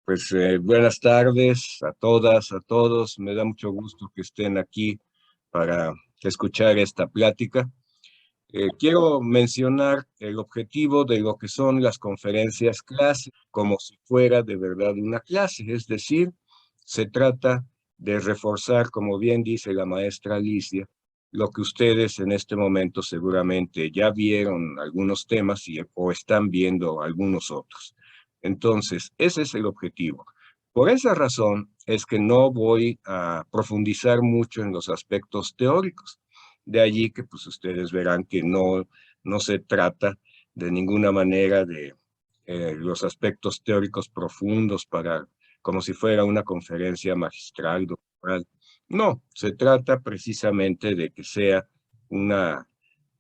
Buenas tardes a todas, a todos. Me da mucho gusto que estén aquí para escuchar esta plática. Quiero mencionar el objetivo de lo que son las conferencias clase, como si fuera de verdad una clase. Es decir, se trata de reforzar, como bien dice la maestra Alicia, lo que ustedes en este momento seguramente ya vieron algunos temas o están viendo algunos otros. Entonces, ese es el objetivo. Por esa razón es que no voy a profundizar mucho en los aspectos teóricos. De allí que pues ustedes verán que no se trata de ninguna manera de los aspectos teóricos profundos como si fuera una conferencia magistral, doctoral. No, se trata precisamente de que sea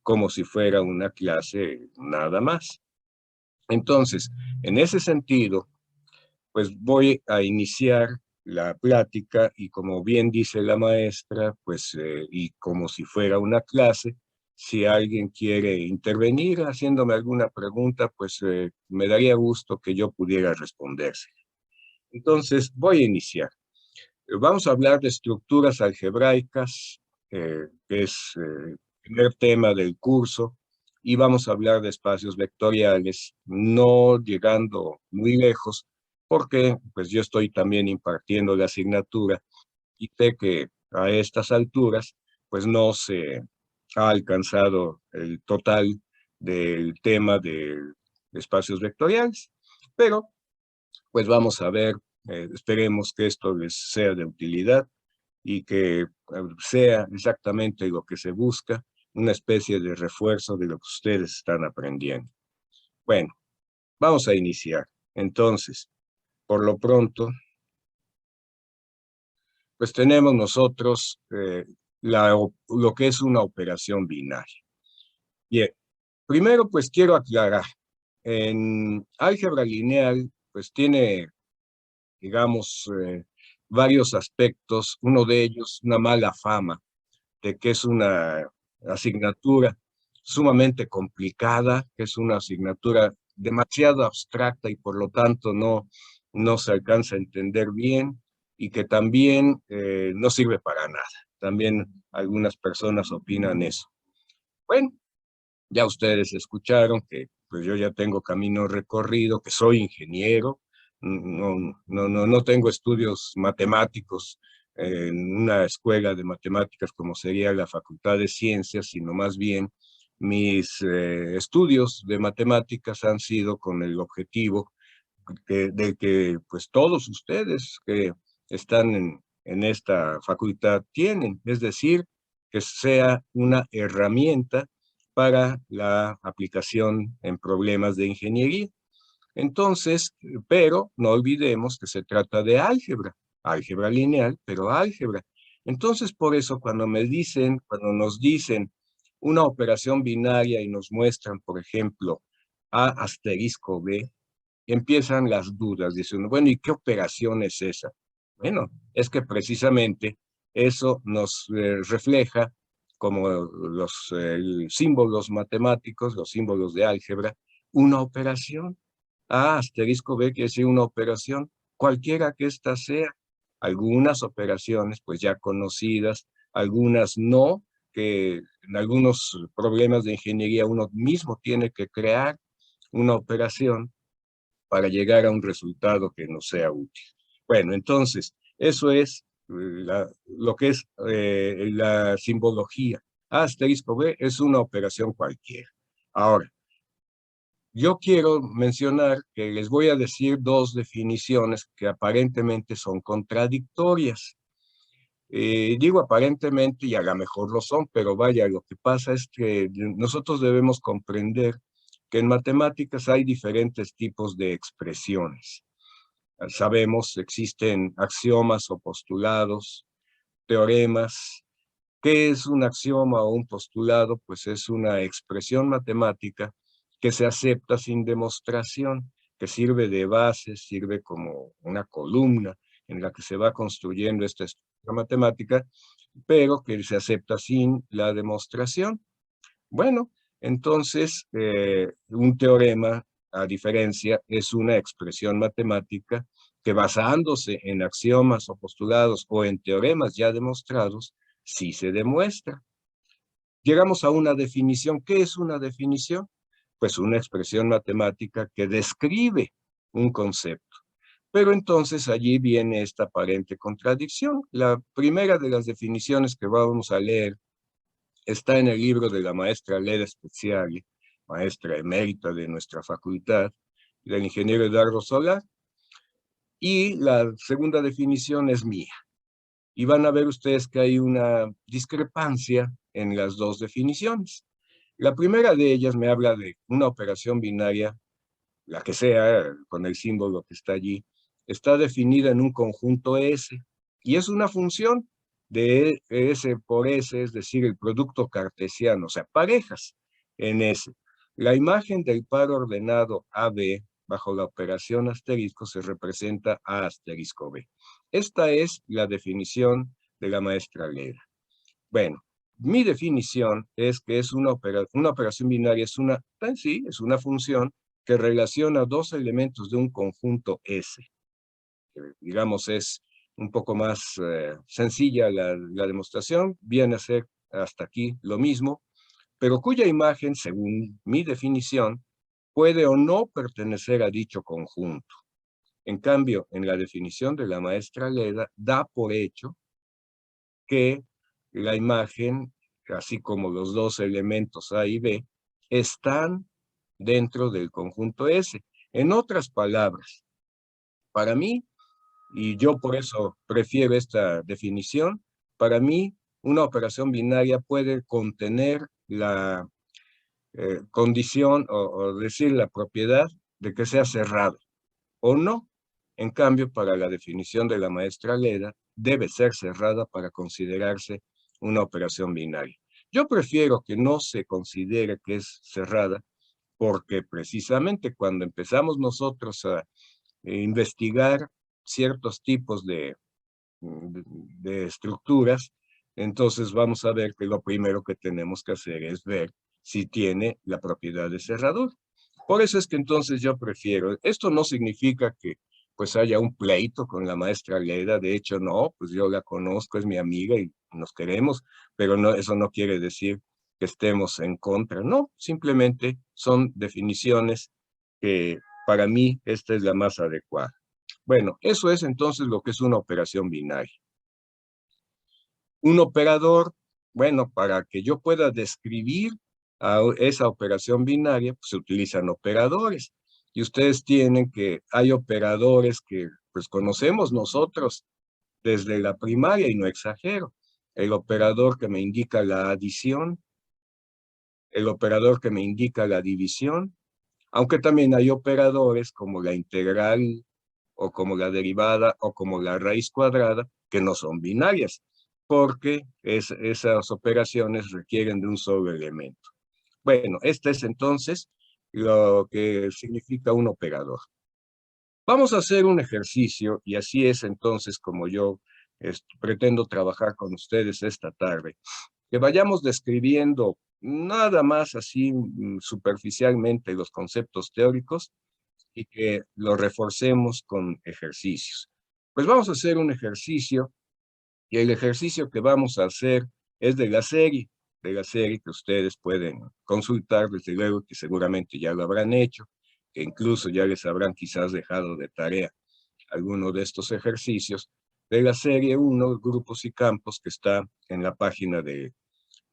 como si fuera una clase nada más. Entonces, en ese sentido, pues voy a iniciar la plática y como bien dice la maestra, y como si fuera una clase, si alguien quiere intervenir haciéndome alguna pregunta, me daría gusto que yo pudiera responderse. Entonces, voy a iniciar. Vamos a hablar de estructuras algebraicas, que es el primer tema del curso, y vamos a hablar de espacios vectoriales, no llegando muy lejos, porque pues yo estoy también impartiendo la asignatura y sé que a estas alturas pues no se ha alcanzado el total del tema de espacios vectoriales, pero pues vamos a ver, esperemos que esto les sea de utilidad y que sea exactamente lo que se busca, una especie de refuerzo de lo que ustedes están aprendiendo. Bueno, vamos a iniciar. Entonces, por lo pronto, pues tenemos nosotros lo que es una operación binaria. Bien, primero pues quiero aclarar, en álgebra lineal pues tiene digamos, varios aspectos, uno de ellos una mala fama de que es una asignatura sumamente complicada, que es una asignatura demasiado abstracta y por lo tanto no se alcanza a entender bien y que también no sirve para nada. También algunas personas opinan eso. Bueno, ya ustedes escucharon que pues yo ya tengo camino recorrido, que soy ingeniero, no tengo estudios matemáticos en una escuela de matemáticas como sería la Facultad de Ciencias, sino más bien mis estudios de matemáticas han sido con el objetivo de que pues todos ustedes que están en esta facultad tienen, es decir, que sea una herramienta para la aplicación en problemas de ingeniería. Entonces, pero no olvidemos que se trata de álgebra, álgebra lineal, pero álgebra. Entonces, por eso cuando nos dicen una operación binaria y nos muestran, por ejemplo, A asterisco B, empiezan las dudas, dicen, bueno, ¿y qué operación es esa? Bueno, es que precisamente eso nos refleja como los símbolos matemáticos, los símbolos de álgebra, una operación. A asterisco B quiere decir una operación, cualquiera que ésta sea. Algunas operaciones, pues ya conocidas, algunas no, que en algunos problemas de ingeniería uno mismo tiene que crear una operación para llegar a un resultado que nos sea útil. Bueno, entonces, eso es lo que es la simbología. A asterisco B es una operación cualquiera. Ahora, yo quiero mencionar que les voy a decir dos definiciones que aparentemente son contradictorias. Digo aparentemente y a lo mejor lo son, pero vaya, lo que pasa es que nosotros debemos comprender que en matemáticas hay diferentes tipos de expresiones. Sabemos, existen axiomas o postulados, teoremas. ¿Qué es un axioma o un postulado? Pues es una expresión matemática que se acepta sin demostración, que sirve de base, sirve como una columna en la que se va construyendo esta estructura matemática, pero que se acepta sin la demostración. Bueno, entonces un teorema, a diferencia, es una expresión matemática que basándose en axiomas o postulados o en teoremas ya demostrados, sí se demuestra. Llegamos a una definición. ¿Qué es una definición? Pues una expresión matemática que describe un concepto. Pero entonces allí viene esta aparente contradicción. La primera de las definiciones que vamos a leer está en el libro de la maestra Leda Speziali, maestra emérita de nuestra facultad, del ingeniero Eduardo Solar, y la segunda definición es mía. Y van a ver ustedes que hay una discrepancia en las dos definiciones. La primera de ellas me habla de una operación binaria, la que sea, con el símbolo que está allí, está definida en un conjunto S, y es una función de S por S, es decir, el producto cartesiano, o sea, parejas en S. La imagen del par ordenado AB bajo la operación asterisco se representa A asterisco B. Esta es la definición de la maestra Leda. Bueno, mi definición es que es una operación binaria, sí, es una función que relaciona dos elementos de un conjunto S. Digamos, es un poco más sencilla la demostración, viene a ser hasta aquí lo mismo, pero cuya imagen, según mi definición, puede o no pertenecer a dicho conjunto. En cambio, en la definición de la maestra Leda, da por hecho que la imagen, así como los dos elementos A y B, están dentro del conjunto S. En otras palabras, para mí, y yo por eso prefiero esta definición, para mí una operación binaria puede contener la condición o decir la propiedad de que sea cerrada o no. En cambio, para la definición de la maestra Leda, debe ser cerrada para considerarse una operación binaria. Yo prefiero que no se considere que es cerrada, porque precisamente cuando empezamos nosotros a investigar ciertos tipos de estructuras, entonces vamos a ver que lo primero que tenemos que hacer es ver si tiene la propiedad de cerradura. Por eso es que entonces yo prefiero, esto no significa que pues haya un pleito con la maestra Leda, de hecho no, pues yo la conozco, es mi amiga y nos queremos, pero no, eso no quiere decir que estemos en contra, no, simplemente son definiciones que para mí esta es la más adecuada. Bueno, eso es entonces lo que es una operación binaria. Un operador, bueno, para que yo pueda describir a esa operación binaria, pues se utilizan operadores. Y ustedes tienen que, hay operadores que pues conocemos nosotros desde la primaria y no exagero. El operador que me indica la adición, el operador que me indica la división, aunque también hay operadores como la integral o como la derivada o como la raíz cuadrada que no son binarias, porque esas operaciones requieren de un solo elemento. Bueno, este es entonces lo que significa un operador. Vamos a hacer un ejercicio y así es entonces como yo pretendo trabajar con ustedes esta tarde. Que vayamos describiendo nada más así superficialmente los conceptos teóricos y que lo reforcemos con ejercicios. Pues vamos a hacer un ejercicio y el ejercicio que vamos a hacer es de la serie que ustedes pueden consultar, desde luego que seguramente ya lo habrán hecho, que incluso ya les habrán quizás dejado de tarea alguno de estos ejercicios, de la serie 1, grupos y campos, que está en la página de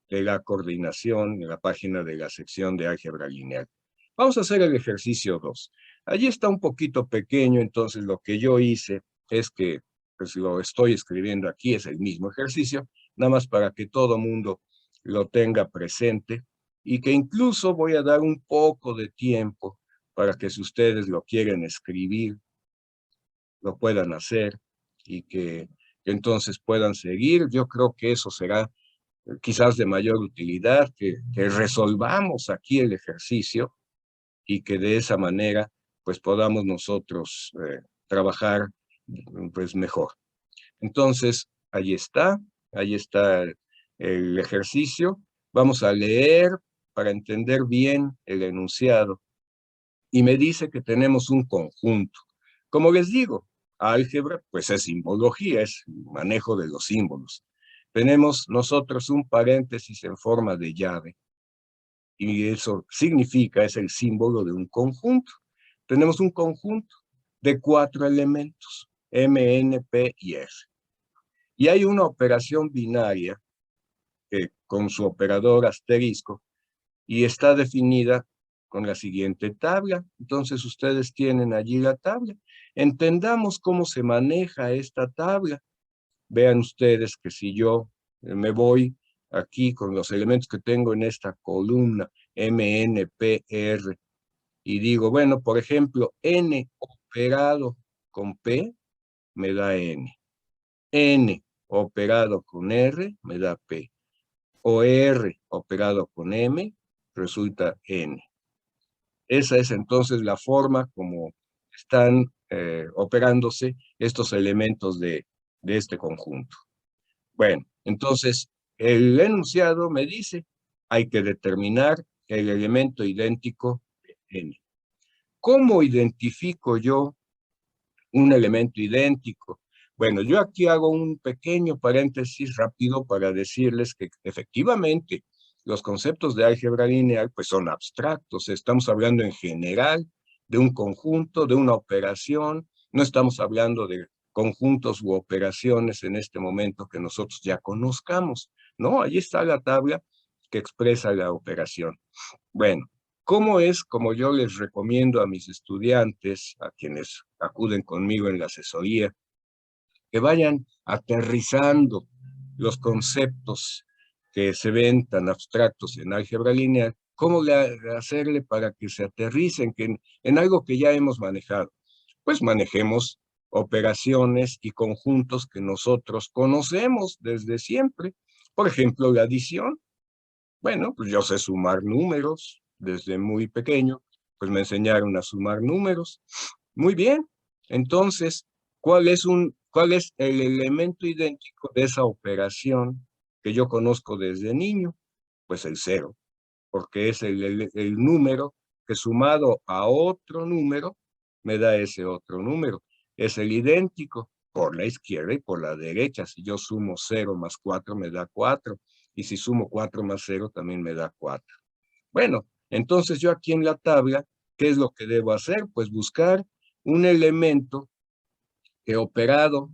la coordinación, en la página de la sección de álgebra lineal. Vamos a hacer el ejercicio 2. Allí está un poquito pequeño, entonces lo que yo hice es que, pues lo estoy escribiendo aquí, es el mismo ejercicio, nada más para que todo mundo lo tenga presente y que incluso voy a dar un poco de tiempo para que si ustedes lo quieren escribir, lo puedan hacer y que entonces puedan seguir. Yo creo que eso será quizás de mayor utilidad, que resolvamos aquí el ejercicio y que de esa manera pues podamos nosotros trabajar pues mejor. Entonces, ahí está el ejercicio. Vamos a leer para entender bien el enunciado. Y me dice que tenemos un conjunto. Como les digo, álgebra, pues es simbología, es manejo de los símbolos. Tenemos nosotros un paréntesis en forma de llave, y eso significa, es el símbolo de un conjunto. Tenemos un conjunto de 4 elementos, M, N, P y R. Y hay una operación binaria con su operador asterisco, y está definida con la siguiente tabla. Entonces ustedes tienen allí la tabla. Entendamos cómo se maneja esta tabla. Vean ustedes que si yo me voy aquí con los elementos que tengo en esta columna, M, N, P, R, y digo, bueno, por ejemplo, N operado con P me da N. N operado con R me da P. O R operado con M resulta N. Esa es entonces la forma como están operándose estos elementos de este conjunto. Bueno, entonces el enunciado me dice, hay que determinar el elemento idéntico de N. ¿Cómo identifico yo un elemento idéntico? Bueno, yo aquí hago un pequeño paréntesis rápido para decirles que efectivamente los conceptos de álgebra lineal pues son abstractos. Estamos hablando en general de un conjunto, de una operación. No estamos hablando de conjuntos u operaciones en este momento que nosotros ya conozcamos, ¿no? Ahí está la tabla que expresa la operación. Bueno, ¿cómo es como yo les recomiendo a mis estudiantes, a quienes acuden conmigo en la asesoría, que vayan aterrizando los conceptos que se ven tan abstractos en álgebra lineal? ¿Cómo hacerle para que se aterricen en algo que ya hemos manejado? Pues manejemos operaciones y conjuntos que nosotros conocemos desde siempre. Por ejemplo, la adición. Bueno, pues yo sé sumar números desde muy pequeño, pues me enseñaron a sumar números. Muy bien. Entonces, ¿cuál es el elemento idéntico de esa operación que yo conozco desde niño? Pues el cero, porque es el número que sumado a otro número me da ese otro número. Es el idéntico por la izquierda y por la derecha. Si yo sumo 0 más 4 me da 4. Y si sumo 4 más 0 también me da 4. Bueno, entonces yo aquí en la tabla, ¿qué es lo que debo hacer? Pues buscar un elemento que operado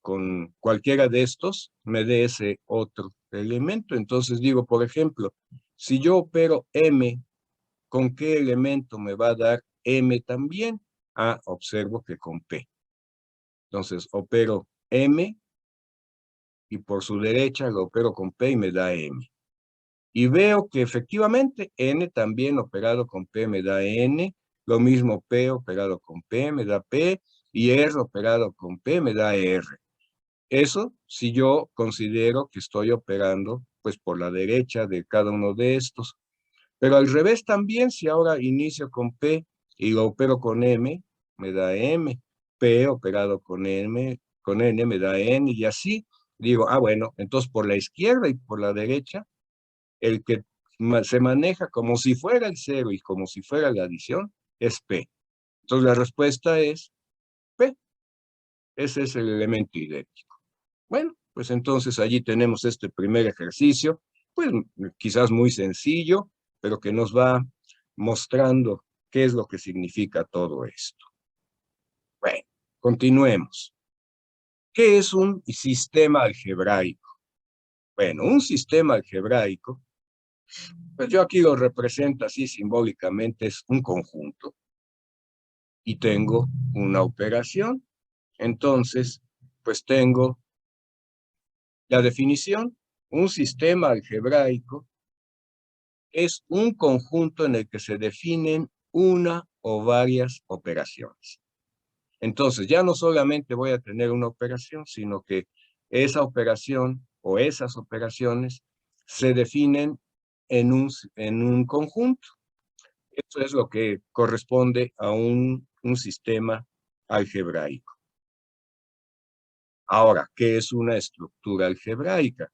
con cualquiera de estos me dé ese otro elemento. Entonces digo, por ejemplo, si yo opero M, ¿con qué elemento me va a dar M también? Ah, observo que con P. Entonces opero M y por su derecha lo opero con P y me da M. Y veo que efectivamente N también operado con P me da N, lo mismo P operado con P me da P, y R operado con P me da R. Eso si yo considero que estoy operando pues por la derecha de cada uno de estos. Pero al revés también, si ahora inicio con P y lo opero con M, me da M. P operado con N me da N, y así digo, ah bueno, entonces por la izquierda y por la derecha, el que se maneja como si fuera el cero y como si fuera la adición es P. Entonces la respuesta es P. Ese es el elemento idéntico. Bueno, pues entonces allí tenemos este primer ejercicio, pues quizás muy sencillo, pero que nos va mostrando qué es lo que significa todo esto. Bueno, continuemos. ¿Qué es un sistema algebraico? Bueno, un sistema algebraico, pues yo aquí lo represento así simbólicamente, es un conjunto y tengo una operación. Entonces, pues tengo la definición. Un sistema algebraico es un conjunto en el que se definen una o varias operaciones. Entonces, ya no solamente voy a tener una operación, sino que esa operación o esas operaciones se definen en un conjunto. Eso es lo que corresponde a un sistema algebraico. Ahora, ¿qué es una estructura algebraica?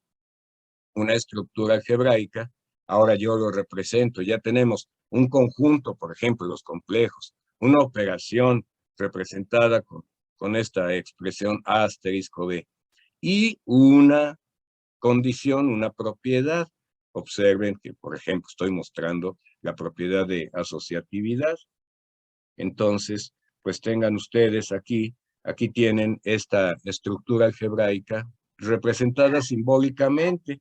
Una estructura algebraica, ahora yo lo represento, ya tenemos un conjunto, por ejemplo, los complejos, una operación representada con con esta expresión A asterisco B. Y una condición, una propiedad. Observen que, por ejemplo, estoy mostrando la propiedad de asociatividad. Entonces, pues tengan ustedes aquí tienen esta estructura algebraica representada simbólicamente.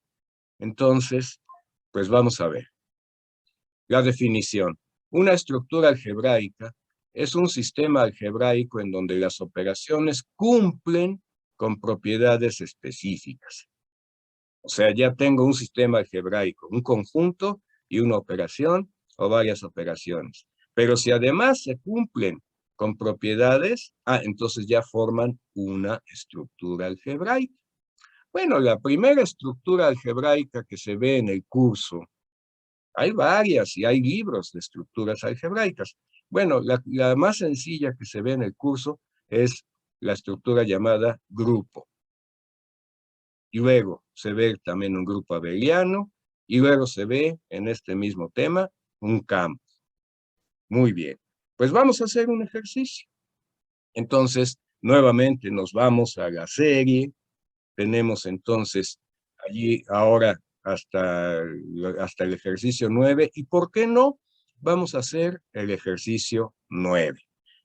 Entonces, pues vamos a ver. La definición. Una estructura algebraica es un sistema algebraico en donde las operaciones cumplen con propiedades específicas. O sea, ya tengo un sistema algebraico, un conjunto y una operación o varias operaciones. Pero si además se cumplen con propiedades, entonces ya forman una estructura algebraica. Bueno, la primera estructura algebraica que se ve en el curso, hay varias y hay libros de estructuras algebraicas. Bueno, la más sencilla que se ve en el curso es la estructura llamada grupo. Y luego se ve también un grupo abeliano, y luego se ve en este mismo tema un campo. Muy bien, pues vamos a hacer un ejercicio. Entonces, nuevamente nos vamos a la serie. Tenemos entonces allí ahora hasta el ejercicio 9, y ¿por qué no? Vamos a hacer el ejercicio 9.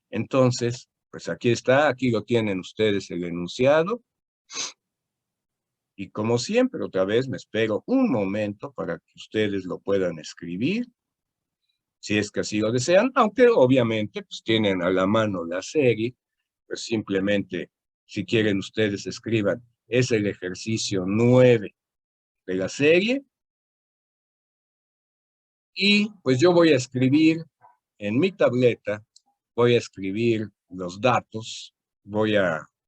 Entonces, pues aquí está, aquí lo tienen ustedes el enunciado. Y como siempre, otra vez me espero un momento para que ustedes lo puedan escribir, si es que así lo desean, aunque obviamente pues tienen a la mano la serie, pues simplemente, si quieren ustedes escriban, es el ejercicio 9 de la serie, y pues yo voy a escribir en mi tableta, voy a escribir los datos,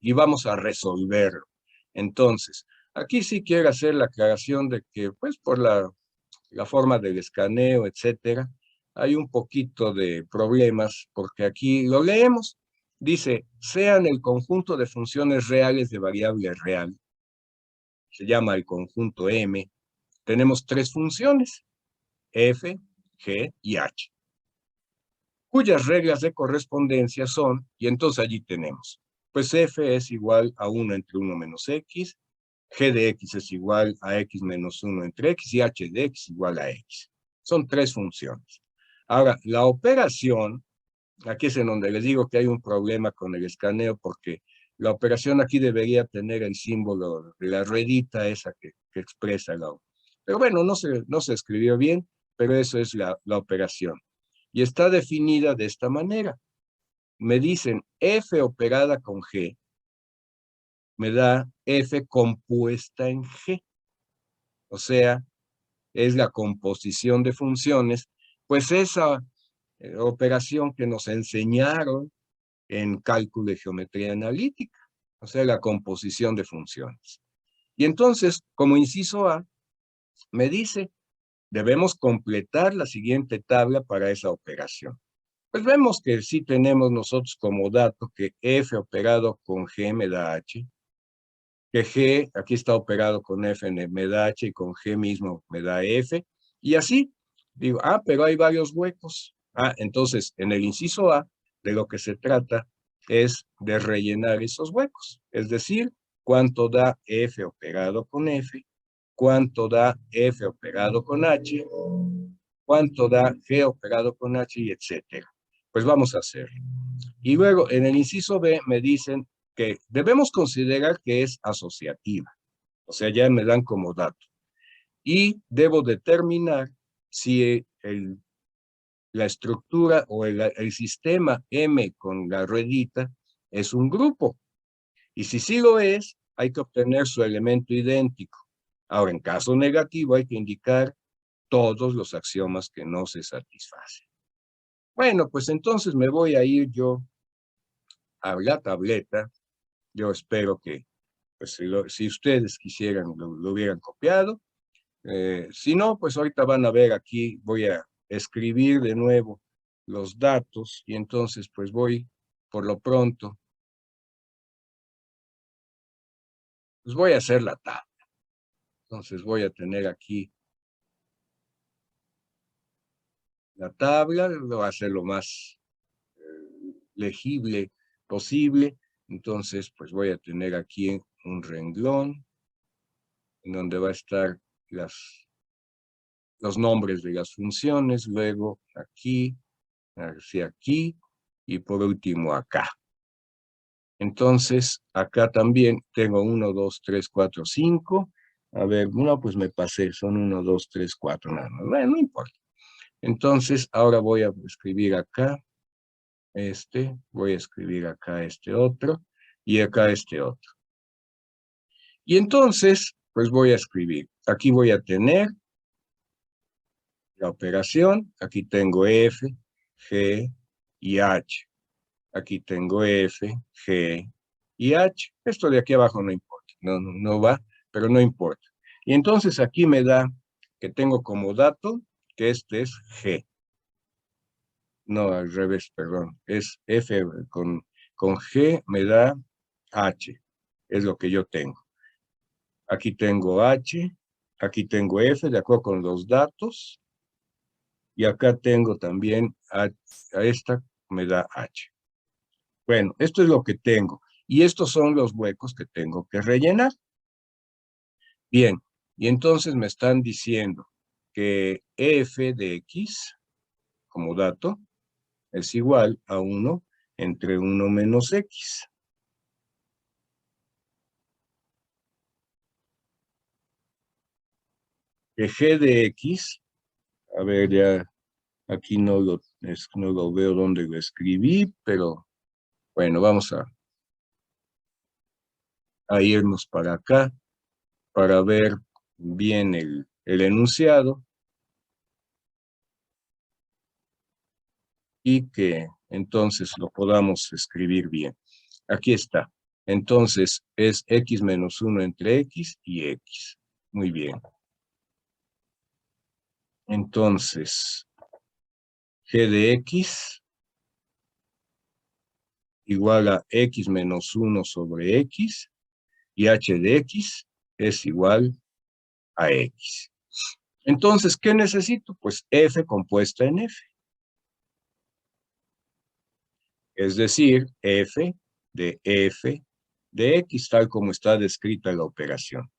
y vamos a resolverlo. Entonces, aquí sí quiero hacer la aclaración de que, pues por la forma del escaneo, etcétera, hay un poquito de problemas, porque aquí lo leemos, dice, sean el conjunto de funciones reales de variable real, se llama el conjunto M, tenemos tres funciones, f, g y h, cuyas reglas de correspondencia son, y entonces allí tenemos, pues f es igual a 1 entre 1 menos x, g de x es igual a x menos 1 entre x, y h de x igual a x. Son tres funciones. Ahora, la operación, aquí es en donde les digo que hay un problema con el escaneo, porque la operación aquí debería tener el símbolo de la ruedita esa que expresa la O. Pero bueno, no se escribió bien, pero eso es la operación. Y está definida de esta manera. Me dicen f operada con g, me da f compuesta en g. O sea, es la composición de funciones, pues esa operación que nos enseñaron en cálculo de geometría analítica, o sea, la composición de funciones. Y entonces, como inciso A, me dice, debemos completar la siguiente tabla para esa operación. Pues vemos que sí tenemos nosotros como dato que f operado con g me da h, que g, aquí está operado con f, me da h, y con g mismo me da f, y así, digo, pero hay varios huecos. Entonces, en el inciso A, de lo que se trata es de rellenar esos huecos, es decir, cuánto da f operado con f, cuánto da f operado con h, cuánto da g operado con h, y etcétera. Pues vamos a hacerlo. Y luego, en el inciso B, me dicen que debemos considerar que es asociativa. O sea, ya me dan como dato. Y debo determinar si la estructura o el sistema M con la ruedita es un grupo. Y si sí lo es, hay que obtener su elemento idéntico. Ahora, en caso negativo, hay que indicar todos los axiomas que no se satisfacen. Bueno, pues entonces me voy a ir yo a la tableta. Yo espero que, pues, si ustedes quisieran, lo hubieran copiado. Si no, pues ahorita van a ver aquí, voy a escribir de nuevo los datos, y entonces pues voy, por lo pronto, pues voy a hacer la tabla. Entonces voy a tener aquí la tabla, lo voy a hacer lo más legible posible. Entonces, pues voy a tener aquí un renglón en donde va a estar los nombres de las funciones, luego aquí, hacia aquí, y por último acá. Entonces, acá también tengo 1, 2, 3, 4, 5. A ver, no, pues me pasé, son 1, 2, 3, 4, nada más. Bueno, no importa. Entonces, ahora voy a escribir acá voy a escribir acá este otro, y acá este otro. Y entonces, pues voy a escribir. Aquí voy a tener la operación, aquí tengo F, G y H. Aquí tengo F, G y H. Esto de aquí abajo no importa, no va, pero no importa. Y entonces aquí me da que tengo como dato que este es G. No, al revés, perdón. Es F con G me da H. Es lo que yo tengo. Aquí tengo H, aquí tengo F, de acuerdo con los datos. Y acá tengo también a esta me da H. Bueno, esto es lo que tengo. Y estos son los huecos que tengo que rellenar. Bien, y entonces me están diciendo que F de X, como dato, es igual a 1 entre 1 menos X. Que G de X, a ver, ya aquí no lo veo donde lo escribí, pero bueno, vamos a irnos para acá para ver bien el enunciado y que entonces lo podamos escribir bien. Aquí está. Entonces es X menos 1 entre X y X. Muy bien. Entonces, G de X igual a X menos 1 sobre X y H de X es igual a X. Entonces, ¿qué necesito? Pues F compuesta en F. Es decir, F de X, tal como está descrita la operación.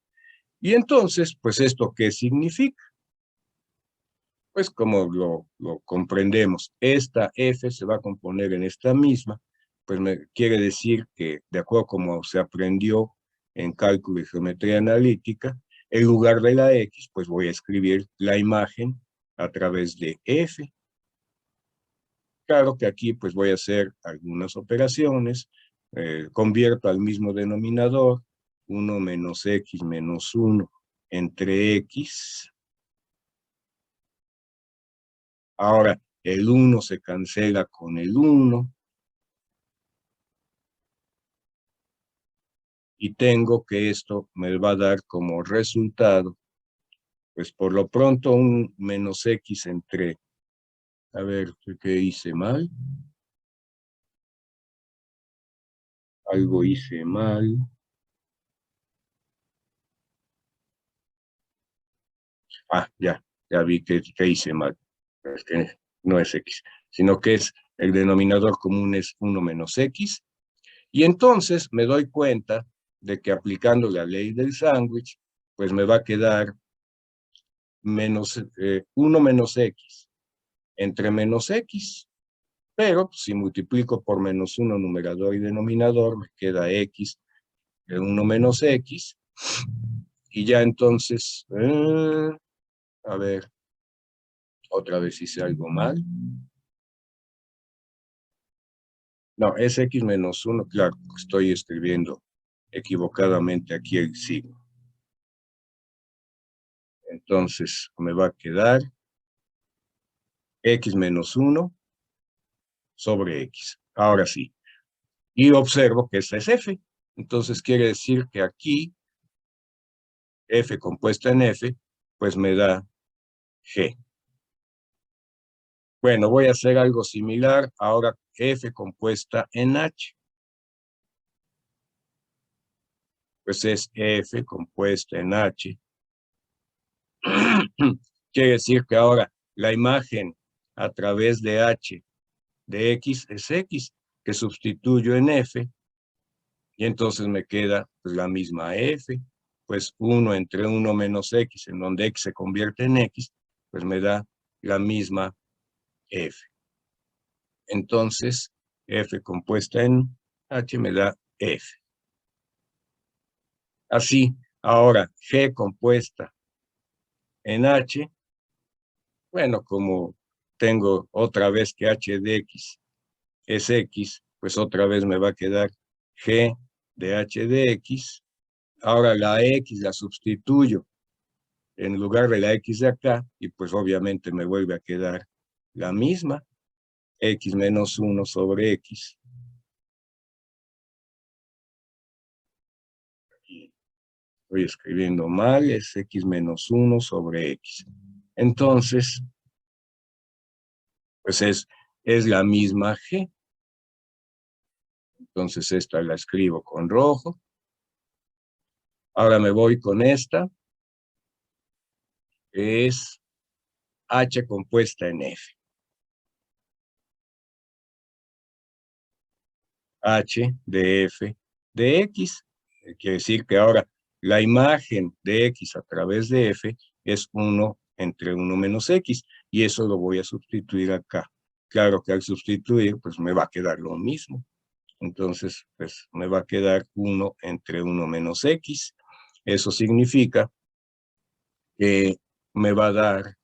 Y entonces, pues, ¿esto qué significa? Pues, como lo comprendemos, esta F se va a componer en esta misma, pues me quiere decir que, de acuerdo como se aprendió en cálculo y geometría analítica, en lugar de la X, pues voy a escribir la imagen a través de F. Claro que aquí pues voy a hacer algunas operaciones, convierto al mismo denominador, 1 menos X menos 1 entre X. Ahora el 1 se cancela con el 1 y tengo que esto me va a dar como resultado, pues por lo pronto un menos X entre, a ver, ¿qué hice mal? Algo hice mal. Ya vi que hice mal. Es que no es X, sino que es el denominador común es 1 menos X. Y entonces me doy cuenta de que aplicando la ley del sándwich, pues me va a quedar 1 menos X entre menos X. Pero pues, si multiplico por menos 1 numerador y denominador, me queda X de 1 menos X. Y ya entonces, a ver, otra vez hice algo mal. No, es X menos 1, claro, estoy escribiendo equivocadamente aquí el signo. Entonces me va a quedar X menos 1 sobre X. Ahora sí. Y observo que esta es F. Entonces quiere decir que aquí, F compuesta en F, pues me da G. Bueno, voy a hacer algo similar. Ahora F compuesta en H. Pues es F compuesta en H. Quiere decir que ahora la imagen a través de H de X es X, que sustituyo en F, Y entonces me queda pues, la misma f, pues 1 entre 1 menos x, en donde x se convierte en x, pues me da la misma f. Entonces, f compuesta en h me da f. Así, ahora, g compuesta en h, bueno, como tengo otra vez que h de x es x, pues otra vez me va a quedar g de h de x. Ahora la x la sustituyo en lugar de la x de acá, y pues obviamente me vuelve a quedar la misma, x menos 1 sobre x. Estoy escribiendo mal, es x menos 1 sobre x. Entonces, pues es la misma g. Entonces esta la escribo con rojo. Ahora me voy con esta, que es h compuesta en f. H de f de x. Quiere decir que ahora la imagen de x a través de f es 1 entre 1 menos x, y eso lo voy a sustituir acá. Claro que al sustituir, pues me va a quedar lo mismo. Entonces, pues me va a quedar 1 entre 1 menos x. Eso significa que me va a dar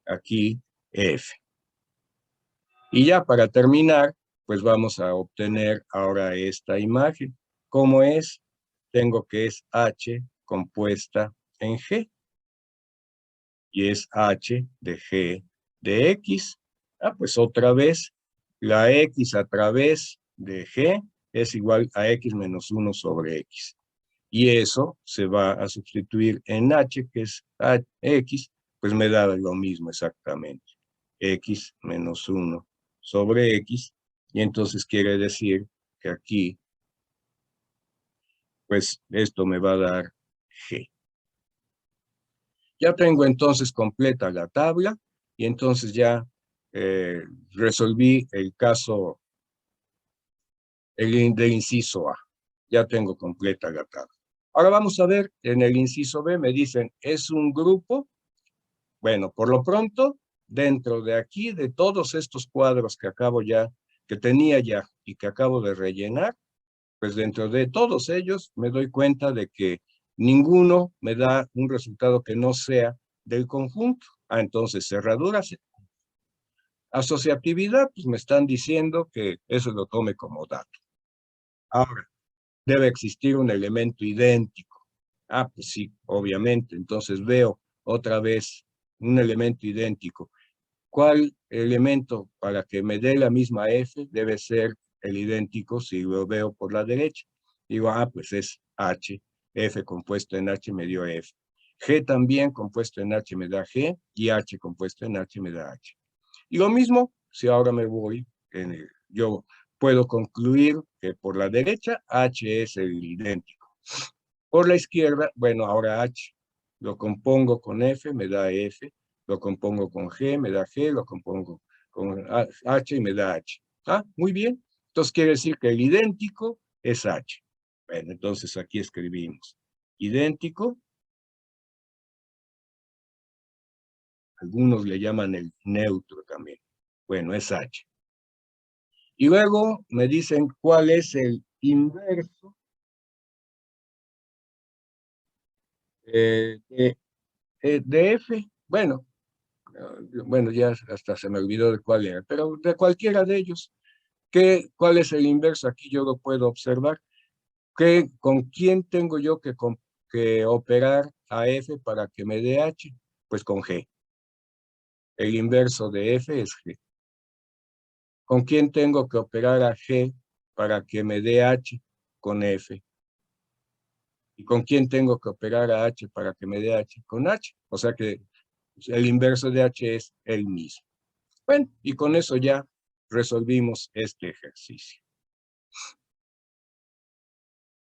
aquí f. Y ya para terminar, pues vamos a obtener ahora esta imagen. ¿Cómo es? Tengo que es h compuesta en g. Y es h de g de x. Pues otra vez, la x a través de g es igual a x menos 1 sobre x. Y eso se va a sustituir en h, que es x, pues me da lo mismo exactamente. X menos 1 sobre x, y entonces quiere decir que aquí, pues esto me va a dar g. Ya tengo entonces completa la tabla, y entonces ya resolví el caso del inciso A. Ya tengo completa la tabla. Ahora vamos a ver, en el inciso B me dicen, ¿es un grupo? Bueno, por lo pronto, dentro de aquí, de todos estos cuadros que tenía ya y que acabo de rellenar, pues dentro de todos ellos me doy cuenta de que ninguno me da un resultado que no sea del conjunto. Entonces, cerraduras. Asociatividad, pues me están diciendo que eso lo tome como dato. Ahora, debe existir un elemento idéntico. Pues sí, obviamente. Entonces veo otra vez un elemento idéntico. ¿Cuál elemento para que me dé la misma f debe ser el idéntico si lo veo por la derecha? Digo, pues es h. F compuesto en h me dio f. G también compuesto en h me da g, y h compuesto en h me da h. Y lo mismo, si ahora me voy, yo puedo concluir que por la derecha h es el idéntico. Por la izquierda, bueno, ahora h lo compongo con f, me da f, lo compongo con g, me da g, lo compongo con h y me da h. Muy bien. Entonces quiere decir que el idéntico es h. Bueno, entonces aquí escribimos idéntico. Algunos le llaman el neutro también. Bueno, es h. Y luego me dicen cuál es el inverso de f. Bueno, ya hasta se me olvidó de cuál era, pero de cualquiera de ellos. ¿Cuál es el inverso? Aquí yo lo puedo observar. ¿Con quién tengo yo que operar a f para que me dé h? Pues con g. El inverso de f es g. ¿Con quién tengo que operar a g para que me dé h? Con f. ¿Y con quién tengo que operar a h para que me dé h? Con h. O sea que el inverso de h es el mismo. Bueno, y con eso ya resolvimos este ejercicio.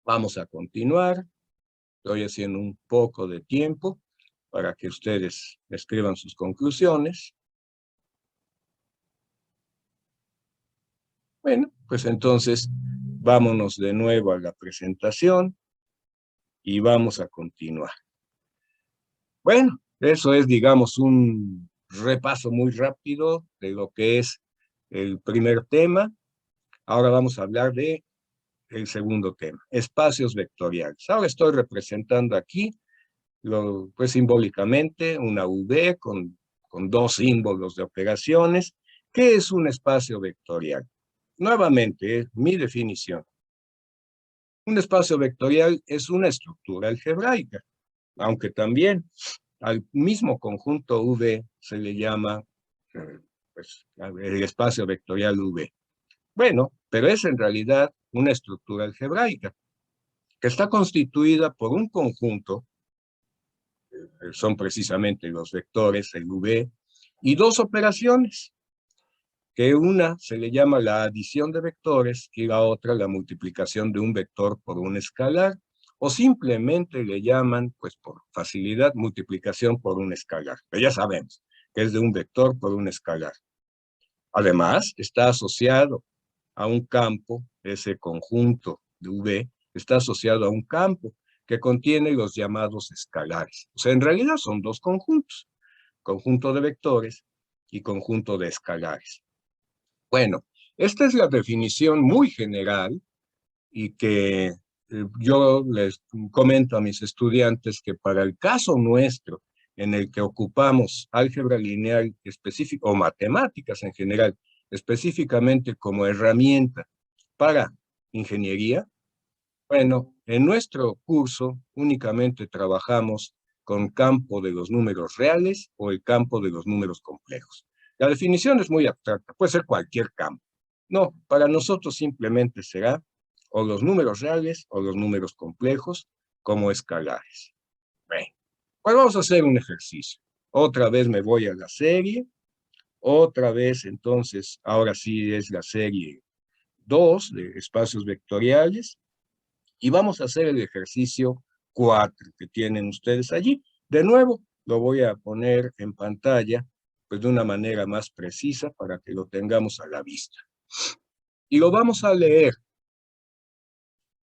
Vamos a continuar. Estoy haciendo un poco de tiempo para que ustedes escriban sus conclusiones. Bueno, pues entonces vámonos de nuevo a la presentación y vamos a continuar. Bueno, eso es, digamos, un repaso muy rápido de lo que es el primer tema. Ahora vamos a hablar de el segundo tema, espacios vectoriales. Ahora estoy representando aquí, pues simbólicamente, una V con dos símbolos de operaciones. ¿Qué es un espacio vectorial? Nuevamente, mi definición. Un espacio vectorial es una estructura algebraica, aunque también al mismo conjunto V se le llama pues, el espacio vectorial V. Bueno, pero es en realidad una estructura algebraica que está constituida por un conjunto, son precisamente los vectores, el V, y dos operaciones, que una se le llama la adición de vectores y la otra la multiplicación de un vector por un escalar, o simplemente le llaman, pues por facilidad, multiplicación por un escalar. Pero ya sabemos que es de un vector por un escalar. Además, está asociado a un campo, ese conjunto de V, está asociado a un campo que contiene los llamados escalares. O sea, en realidad son dos conjuntos, conjunto de vectores y conjunto de escalares. Bueno, esta es la definición muy general y que yo les comento a mis estudiantes que para el caso nuestro, en el que ocupamos álgebra lineal específica o matemáticas en general, específicamente como herramienta para ingeniería, bueno, en nuestro curso únicamente trabajamos con campo de los números reales o el campo de los números complejos. La definición es muy abstracta, puede ser cualquier campo. No, para nosotros simplemente será o los números reales o los números complejos como escalares. Bueno, pues vamos a hacer un ejercicio. Otra vez me voy a la serie, otra vez entonces, ahora sí es la serie 2 de espacios vectoriales, y vamos a hacer el ejercicio 4 que tienen ustedes allí. De nuevo, lo voy a poner en pantalla, pues de una manera más precisa para que lo tengamos a la vista. Y lo vamos a leer.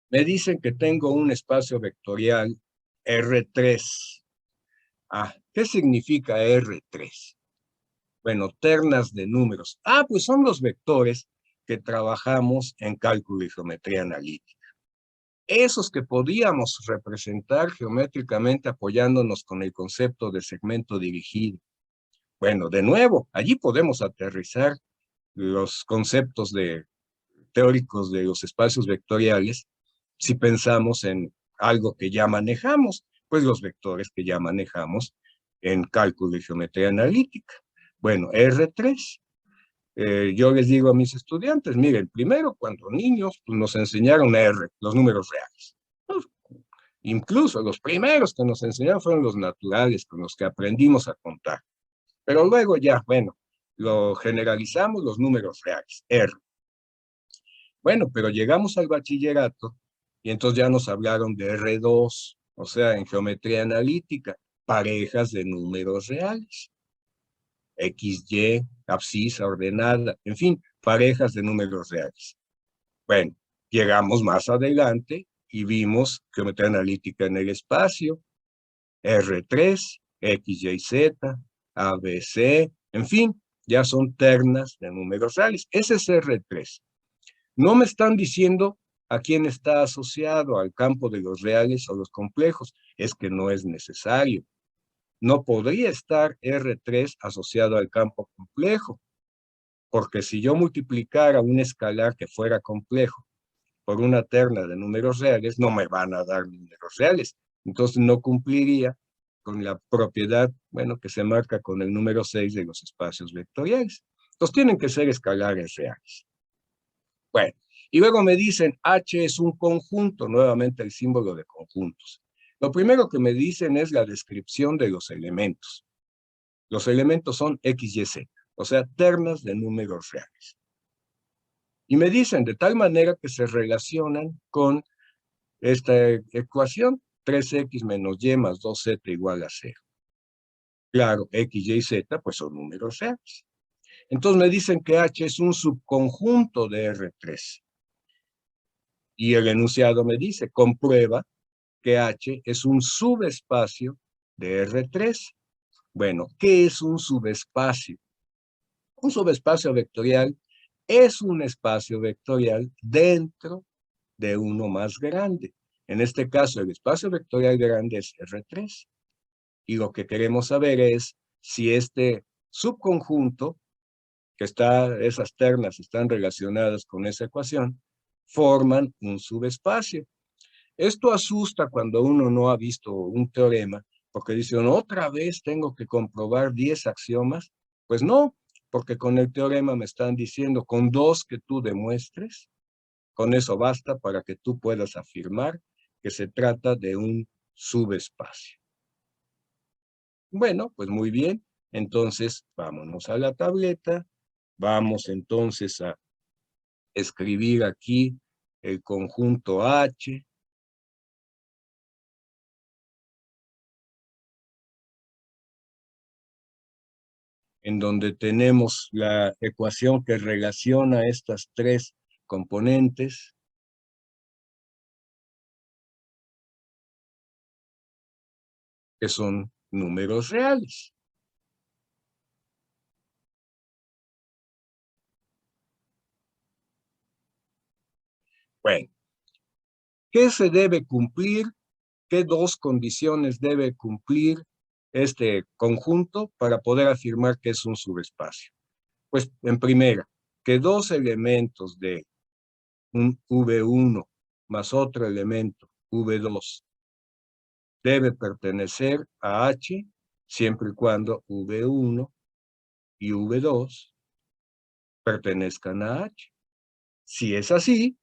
Me dicen que tengo un espacio vectorial R3. Ah, ¿qué significa R3? Bueno, ternas de números. Ah, pues son los vectores que trabajamos en cálculo y geometría analítica. Esos que podíamos representar geométricamente apoyándonos con el concepto de segmento dirigido. Bueno, de nuevo, allí podemos aterrizar los conceptos teóricos de los espacios vectoriales si pensamos en algo que ya manejamos, pues los vectores que ya manejamos en cálculo y geometría analítica. Bueno, R3. Yo les digo a mis estudiantes, miren, primero cuando niños pues, nos enseñaron R, los números reales. Pues, incluso los primeros que nos enseñaron fueron los naturales, con los que aprendimos a contar. Pero luego ya, bueno, lo generalizamos los números reales, R. Bueno, pero llegamos al bachillerato y entonces ya nos hablaron de R2, o sea, en geometría analítica, parejas de números reales. X, Y, abscisa ordenada, en fin, parejas de números reales. Bueno, llegamos más adelante y vimos geometría analítica en el espacio, R3, X, Y, Z, ABC, en fin, ya son ternas de números reales. Ese es R3. No me están diciendo a quién está asociado, al campo de los reales o los complejos. Es que no es necesario. No podría estar R3 asociado al campo complejo, porque si yo multiplicara un escalar que fuera complejo por una terna de números reales, no me van a dar números reales. Entonces no cumpliría con la propiedad, bueno, que se marca con el número 6 de los espacios vectoriales. Entonces tienen que ser escalares reales. Bueno, y luego me dicen H es un conjunto, nuevamente el símbolo de conjuntos. Lo primero que me dicen es la descripción de los elementos. Los elementos son X, Y, Z, o sea, ternas de números reales. Y me dicen de tal manera que se relacionan con esta ecuación, 3x menos y más 2z igual a 0. Claro, x, y, z, pues son números reales. Entonces me dicen que H es un subconjunto de R3. Y el enunciado me dice, comprueba que H es un subespacio de R3. Bueno, ¿qué es un subespacio? Un subespacio vectorial es un espacio vectorial dentro de uno más grande. En este caso, el espacio vectorial grande es R3. Y lo que queremos saber es si este subconjunto, esas ternas están relacionadas con esa ecuación, forman un subespacio. Esto asusta cuando uno no ha visto un teorema, porque dicen, otra vez tengo que comprobar 10 axiomas. Pues no, porque con el teorema me están diciendo, con 2 que tú demuestres, con eso basta para que tú puedas afirmar que se trata de un subespacio. Bueno, pues muy bien. Entonces, vámonos a la tableta. Vamos entonces a escribir aquí el conjunto H. En donde tenemos la ecuación que relaciona estas tres componentes. Que son números reales. Bueno, ¿qué se debe cumplir? ¿Qué dos condiciones debe cumplir este conjunto para poder afirmar que es un subespacio? Pues en primera, que dos elementos de un V1 más otro elemento V2 debe pertenecer a H siempre y cuando V1 y V2 pertenezcan a H. Si es así,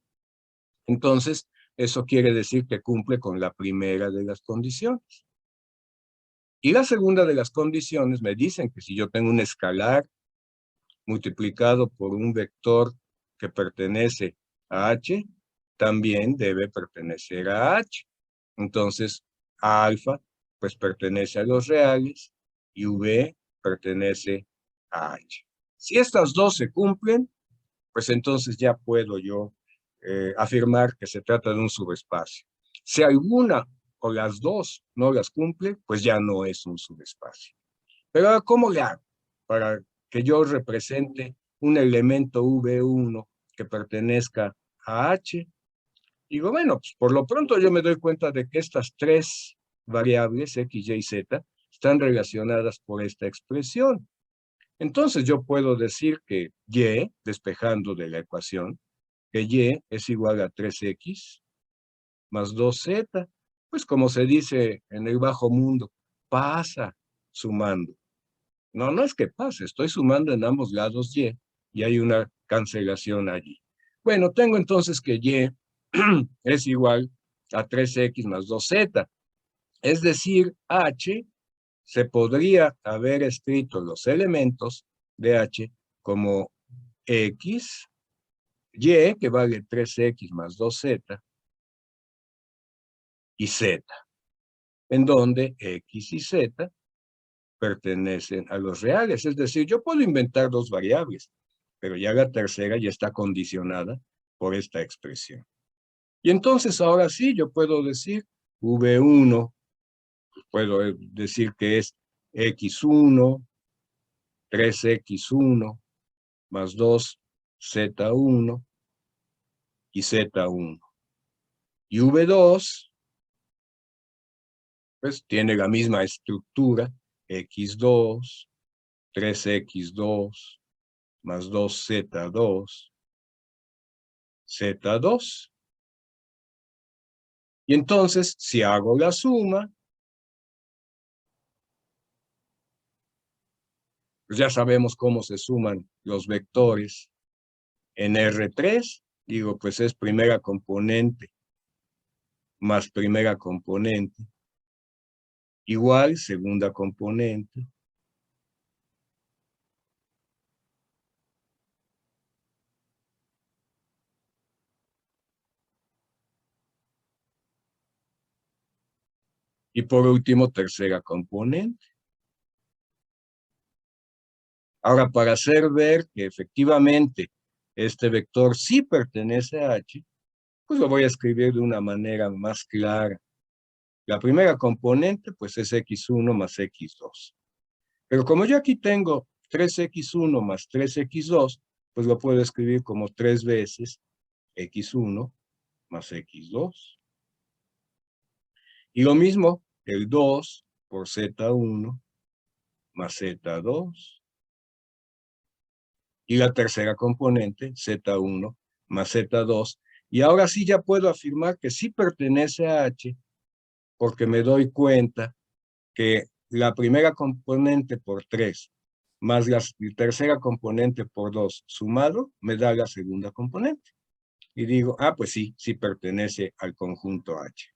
entonces eso quiere decir que cumple con la primera de las condiciones. Y la segunda de las condiciones me dicen que si yo tengo un escalar multiplicado por un vector que pertenece a H, también debe pertenecer a H. Entonces, alfa, pues pertenece a los reales y V pertenece a H. Si estas dos se cumplen, pues entonces ya puedo yo afirmar que se trata de un subespacio. Si alguna o las dos no las cumple, pues ya no es un subespacio. Pero ahora, ¿cómo le hago para que yo represente un elemento V1 que pertenezca a H? Digo, bueno, pues por lo pronto yo me doy cuenta de que estas tres variables, X, Y, Z, están relacionadas por esta expresión. Entonces yo puedo decir que Y, despejando de la ecuación, que Y es igual a 3X más 2Z. Pues como se dice en el bajo mundo, pasa sumando. No, no es que pase, estoy sumando en ambos lados y hay una cancelación allí. Bueno, tengo entonces que Y es igual a 3X más 2Z. Es decir, H se podría haber escrito los elementos de H como X, Y, que vale 3X más 2Z, y Z, en donde X y Z pertenecen a los reales. Es decir, yo puedo inventar dos variables, pero ya la tercera ya está condicionada por esta expresión. Y entonces ahora sí, yo puedo decir V1, puedo decir que es X1, 3X1 más 2Z1 y Z1. Y V2, pues tiene la misma estructura, X2, 3X2 más 2Z2, Z2. Y entonces, si hago la suma, pues ya sabemos cómo se suman los vectores en R3. Digo, pues es primera componente más primera componente, igual segunda componente. Y por último, tercera componente. Ahora, para hacer ver que efectivamente este vector sí pertenece a H, pues lo voy a escribir de una manera más clara. La primera componente, pues es x1 más x2. Pero como yo aquí tengo 3x1 más 3x2, pues lo puedo escribir como 3 veces x1 más x2. Y lo mismo, el 2 por z1 más z2. Y la tercera componente, z1 más z2. Y ahora sí ya puedo afirmar que sí pertenece a H, porque me doy cuenta que la primera componente por 3 más la tercera componente por 2 sumado me da la segunda componente. Y digo, ah, pues sí, sí pertenece al conjunto H.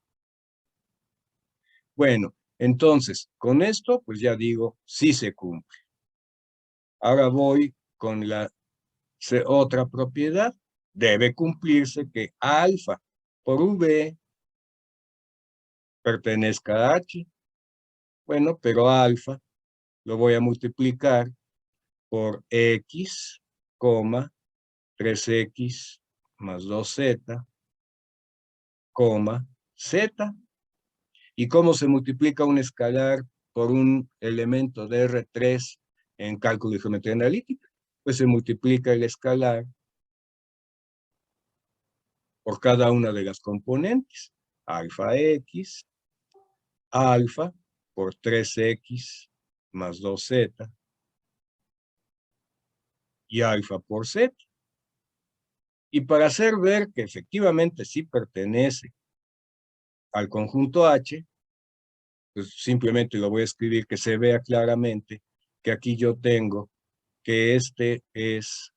Bueno, entonces, con esto, pues ya digo, sí se cumple. Ahora voy con la otra propiedad. Debe cumplirse que alfa por V pertenezca a H. Bueno, pero alfa lo voy a multiplicar por X, 3X más 2Z, Z. ¿Y cómo se multiplica un escalar por un elemento de R3 en cálculo y geometría analítica? Pues se multiplica el escalar por cada una de las componentes. Alfa X, alfa por 3X más 2Z y alfa por Z. Y para hacer ver que efectivamente sí pertenece al conjunto H, pues simplemente lo voy a escribir que se vea claramente que aquí yo tengo que este es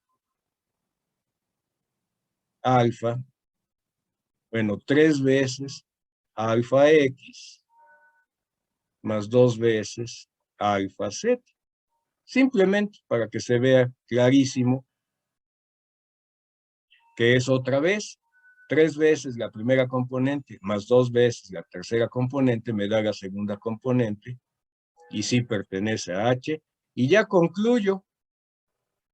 alfa, bueno, 3 veces alfa X más 2 veces alfa Z. Simplemente para que se vea clarísimo que es otra vez 3 veces la primera componente más 2 veces la tercera componente me da la segunda componente y sí pertenece a H. Y ya concluyo,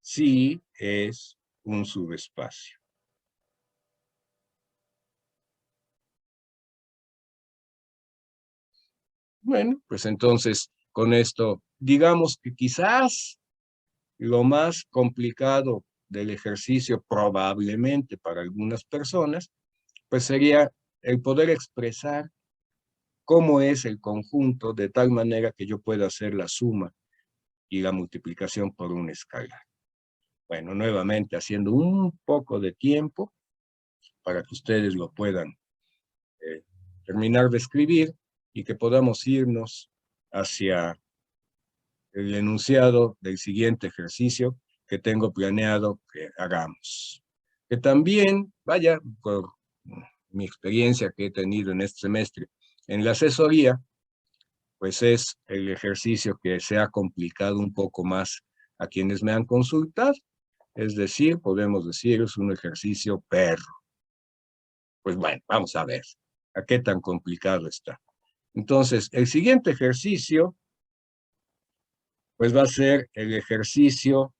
sí es un subespacio. Bueno, pues entonces con esto, digamos que quizás lo más complicado del ejercicio probablemente para algunas personas, pues sería el poder expresar cómo es el conjunto de tal manera que yo pueda hacer la suma y la multiplicación por un escalar. Bueno, nuevamente haciendo un poco de tiempo para que ustedes lo puedan terminar de escribir y que podamos irnos hacia el enunciado del siguiente ejercicio que tengo planeado que hagamos. Que también, vaya, por mi experiencia que he tenido en este semestre en la asesoría, pues es el ejercicio que se ha complicado un poco más a quienes me han consultado. Es decir, podemos decir, es un ejercicio perro. Pues bueno, vamos a ver a qué tan complicado está. Entonces, el siguiente ejercicio, pues va a ser el ejercicio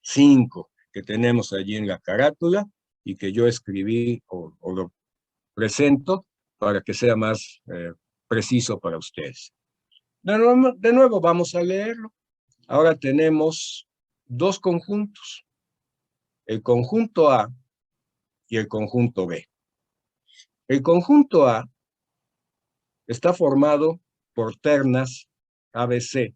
5 que tenemos allí en la carátula y que yo escribí o lo presento para que sea más preciso para ustedes. De nuevo vamos a leerlo. Ahora tenemos dos conjuntos, el conjunto A y el conjunto B. El conjunto A está formado por ternas ABC,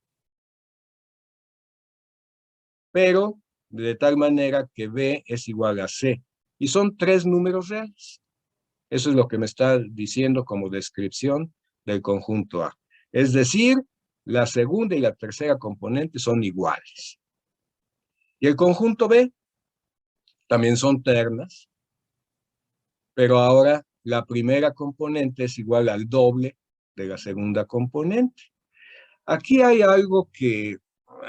pero de tal manera que B es igual a C, y son 3 números reales. Eso es lo que me está diciendo como descripción del conjunto A. Es decir, la segunda y la tercera componente son iguales. Y el conjunto B también son ternas, pero ahora la primera componente es igual al doble de la segunda componente. Aquí hay algo que,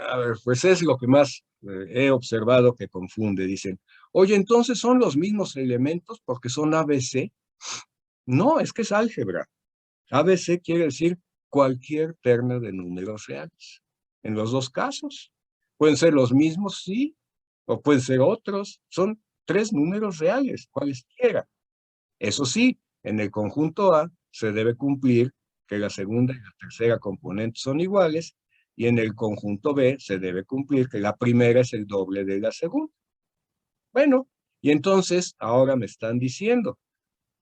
a ver, pues es lo que más he observado que confunde. Dicen, oye, entonces son los mismos elementos porque son ABC. No, es que es álgebra. ABC quiere decir cualquier terna de números reales. En los dos casos. Pueden ser los mismos, sí, o pueden ser otros. Son 3 números reales, cualesquiera. Eso sí, en el conjunto A se debe cumplir que la segunda y la tercera componente son iguales, y en el conjunto B se debe cumplir que la primera es el doble de la segunda. Bueno, y entonces ahora me están diciendo,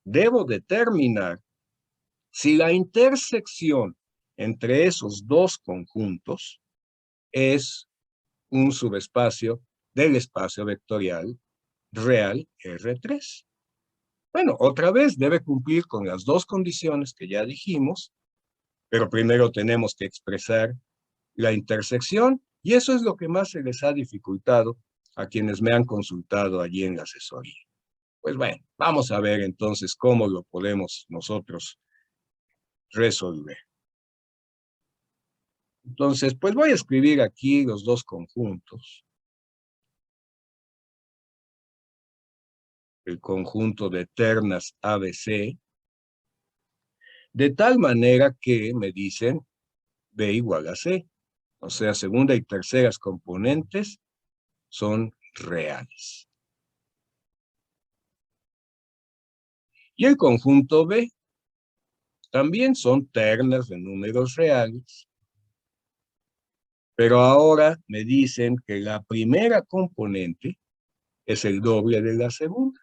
debo determinar si la intersección entre esos dos conjuntos es un subespacio del espacio vectorial real R3. Bueno, otra vez debe cumplir con las dos condiciones que ya dijimos, pero primero tenemos que expresar la intersección, y eso es lo que más se les ha dificultado a quienes me han consultado allí en la asesoría. Pues bueno, vamos a ver entonces cómo lo podemos nosotros resolver. Entonces, pues voy a escribir aquí los dos conjuntos. El conjunto de ternas ABC, de tal manera que me dicen B igual a C. O sea, segunda y terceras componentes son reales. Y el conjunto B también son ternas de números reales. Pero ahora me dicen que la primera componente es el doble de la segunda.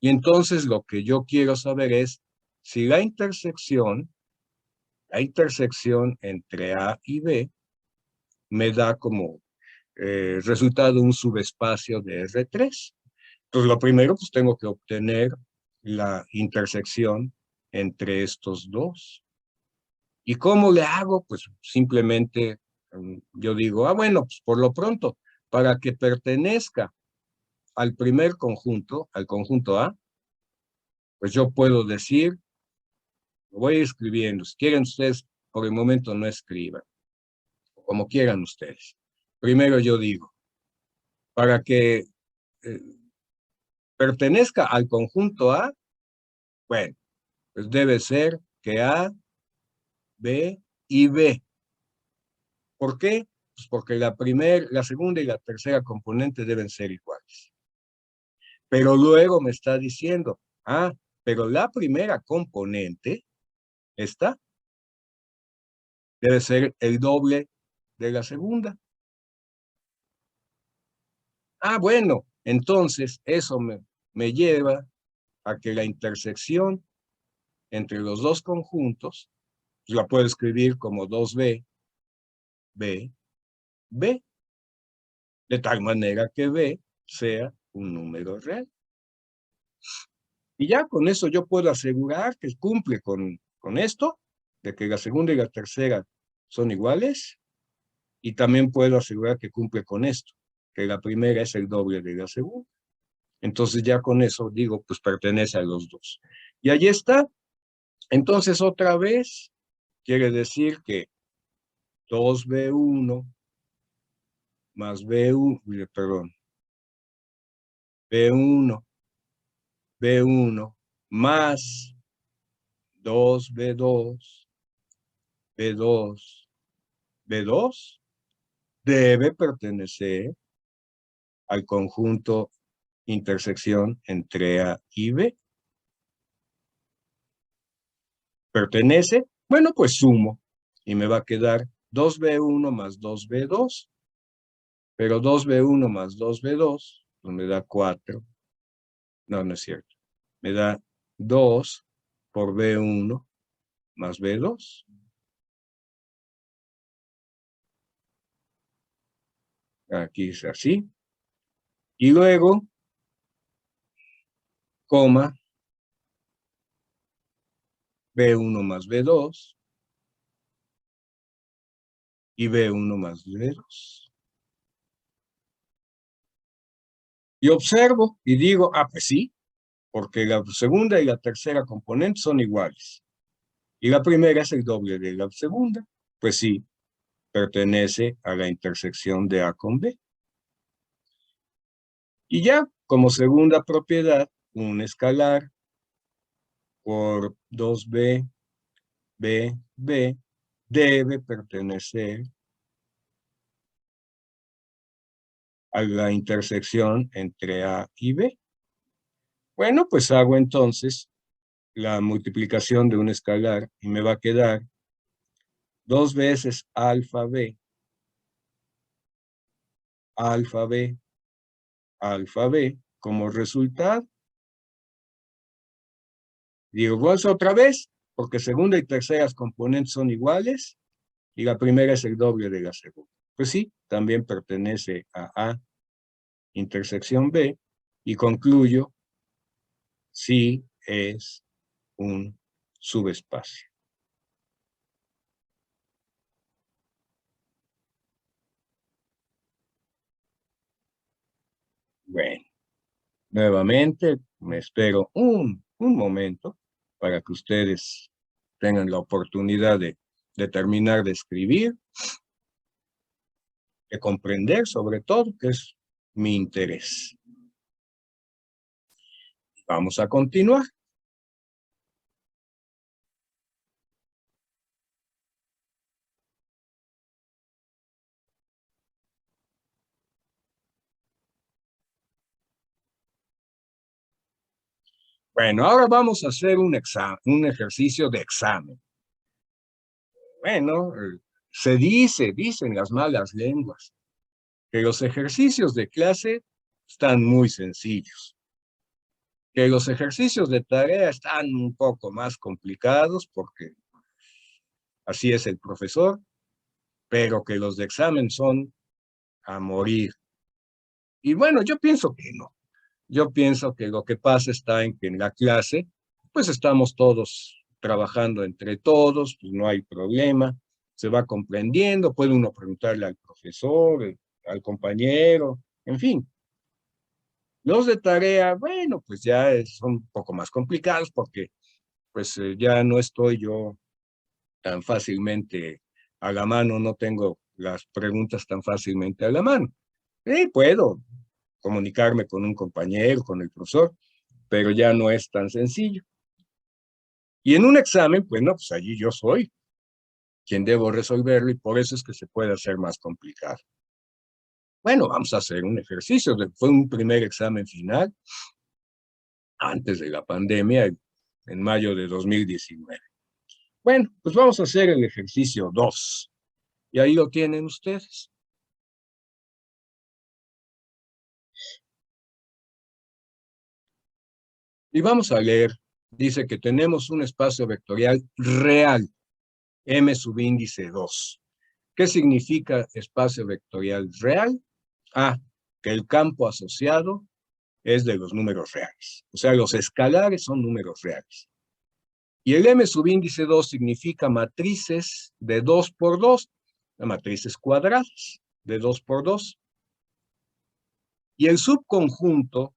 Y entonces lo que yo quiero saber es si la intersección entre A y B me da como resultado un subespacio de R3. Entonces lo primero pues tengo que obtener la intersección entre estos dos. ¿Y cómo le hago? Pues simplemente yo digo, bueno, pues por lo pronto, para que pertenezca al primer conjunto, al conjunto A, pues yo puedo decir, lo voy escribiendo, si quieren ustedes, por el momento no escriban, como quieran ustedes. Primero yo digo, para que eh, pertenezca al conjunto A, bueno, pues debe ser que A, B y B. ¿Por qué? Pues porque la segunda y la tercera componente deben ser iguales. Pero luego me está diciendo, pero la primera componente, esta, debe ser el doble de la segunda. Bueno, entonces eso me lleva a que la intersección entre los dos conjuntos, pues la puedo escribir como 2B, B, B, de tal manera que B sea un número real. Y ya con eso yo puedo asegurar que cumple con esto, de que la segunda y la tercera son iguales, y también puedo asegurar que cumple con esto, que la primera es el doble de la segunda. Entonces ya con eso digo, pues pertenece a los dos. Y allí está. Entonces otra vez quiere decir que 2B1 más B1, perdón, B1, B1 más 2B2, B2, B2 debe pertenecer al conjunto intersección entre A y B. ¿Pertenece? Bueno, pues sumo y me va a quedar 2B1 más 2B2, pero 2B1 más 2B2 pues me da 4. No, no es cierto. Me da 2 por B1 más B2. Aquí es así. Y luego, coma, B1 más B2 y B1 más B2. Y observo y digo, pues sí, porque la segunda y la tercera componente son iguales. Y la primera es el doble de la segunda. Pues sí, pertenece a la intersección de A con B. Y ya, como segunda propiedad, un escalar por 2B, B, B, debe pertenecer a la intersección entre A y B. Bueno, pues hago entonces la multiplicación de un escalar y me va a quedar 2 veces alfa B, alfa B, alfa B, como resultado. Digo, ¿vos otra vez? Porque segunda y terceras componentes son iguales y la primera es el doble de la segunda. Pues sí, también pertenece a A intersección B y concluyo si es un subespacio. Bueno, nuevamente me espero un momento para que ustedes tengan la oportunidad de terminar de escribir, de comprender sobre todo, que es mi interés. Vamos a continuar. Bueno, ahora vamos a hacer un ejercicio de examen. Bueno, dicen las malas lenguas, que los ejercicios de clase están muy sencillos, que los ejercicios de tarea están un poco más complicados porque así es el profesor, pero que los de examen son a morir. Y bueno, yo pienso que no. Yo pienso que lo que pasa está en que en la clase, pues estamos todos trabajando entre todos, pues no hay problema, se va comprendiendo, puede uno preguntarle al profesor, al compañero, en fin. Los de tarea, bueno, pues ya son un poco más complicados porque pues ya no estoy yo tan fácilmente a la mano, no tengo las preguntas tan fácilmente a la mano. Puedo comunicarme con un compañero, con el profesor, pero ya no es tan sencillo. Y en un examen, pues no, pues allí yo soy quien debo resolverlo y por eso es que se puede hacer más complicado. Bueno, vamos a hacer un ejercicio. Fue un primer examen final antes de la pandemia, en mayo de 2019. Bueno, pues vamos a hacer el ejercicio 2. Y ahí lo tienen ustedes. Y vamos a leer. Dice que tenemos un espacio vectorial real, M subíndice 2. ¿Qué significa espacio vectorial real? A, que el campo asociado es de los números reales. O sea, los escalares son números reales. Y el M subíndice 2 significa matrices de 2 por 2, matrices cuadradas de 2 por 2. Y el subconjunto,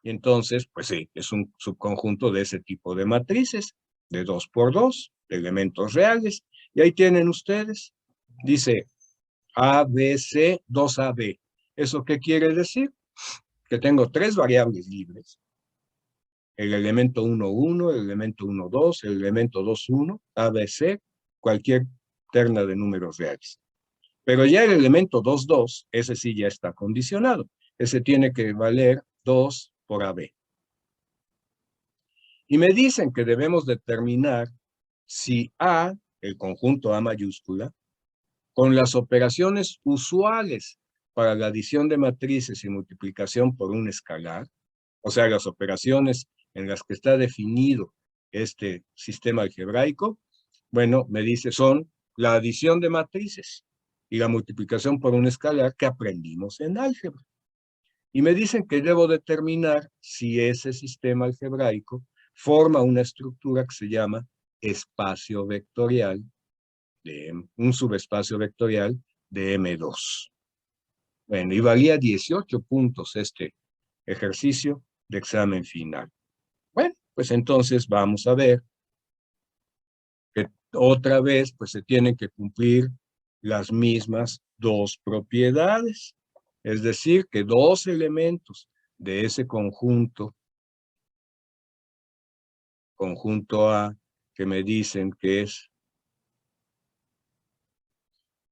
entonces, pues sí, es un subconjunto de ese tipo de matrices, de 2 por 2, de elementos reales. Y ahí tienen ustedes, dice A, B, C, 2AB. ¿Eso qué quiere decir? Que tengo 3 variables libres, el elemento 1, 1, el elemento 1, 2, el elemento 2, 1, A, B, C, cualquier terna de números reales. Pero ya el elemento 2, 2, ese sí ya está condicionado. Ese tiene que valer 2 por AB. Y me dicen que debemos determinar si A, el conjunto A mayúscula, con las operaciones usuales para la adición de matrices y multiplicación por un escalar, o sea, las operaciones en las que está definido este sistema algebraico, bueno, me dice son la adición de matrices y la multiplicación por un escalar que aprendimos en álgebra. Y me dicen que debo determinar si ese sistema algebraico forma una estructura que se llama espacio vectorial, un subespacio vectorial de M2. Bueno, y valía 18 puntos este ejercicio de examen final. Bueno, pues entonces vamos a ver que otra vez pues se tienen que cumplir las mismas dos propiedades. Es decir, que dos elementos de ese conjunto A, que me dicen que es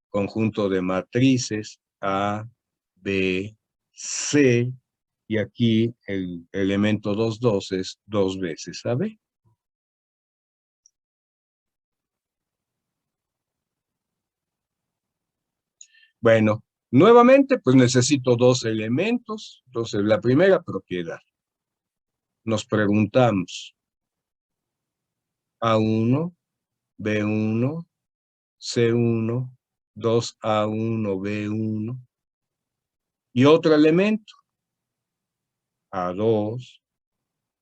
conjunto de matrices A, B C, y aquí el elemento 2, 2 es 2 veces a B. Bueno, nuevamente, pues necesito dos elementos. Entonces, la primera propiedad. Nos preguntamos, A1, B1, C1, 2A1, B1. Y otro elemento, A2,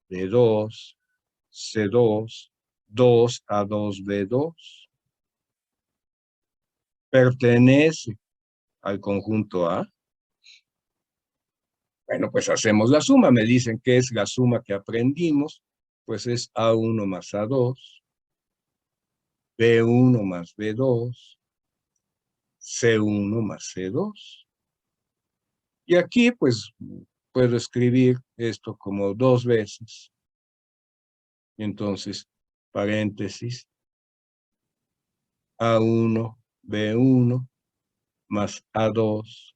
B2, C2, 2A2, B2. Pertenece al conjunto A. Bueno, pues hacemos la suma. Me dicen que es la suma que aprendimos. Pues es A1 más A2, B1 más B2, C1 más C2. Y aquí, pues, puedo escribir esto como 2 veces. Entonces, paréntesis, A1, B1, más A2,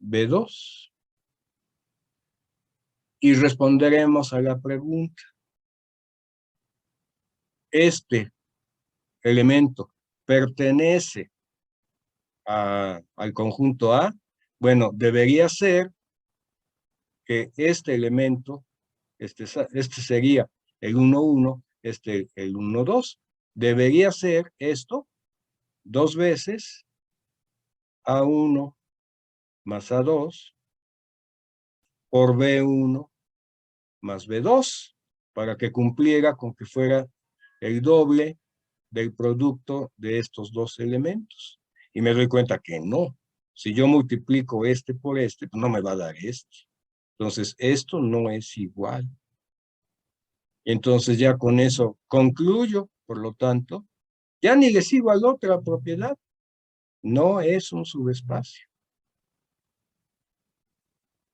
B2. Y responderemos a la pregunta. Este elemento pertenece al conjunto A. Bueno, debería ser que este elemento, este sería el 1, 1, el 1, 2. Debería ser esto 2 veces A1 más A2 por B1 más B2, para que cumpliera con que fuera el doble del producto de estos dos elementos. Y me doy cuenta que no. Si yo multiplico este por este, pues no me va a dar este. Entonces, esto no es igual. Entonces, ya con eso concluyo, por lo tanto, ya ni le sigo a la otra propiedad. No es un subespacio.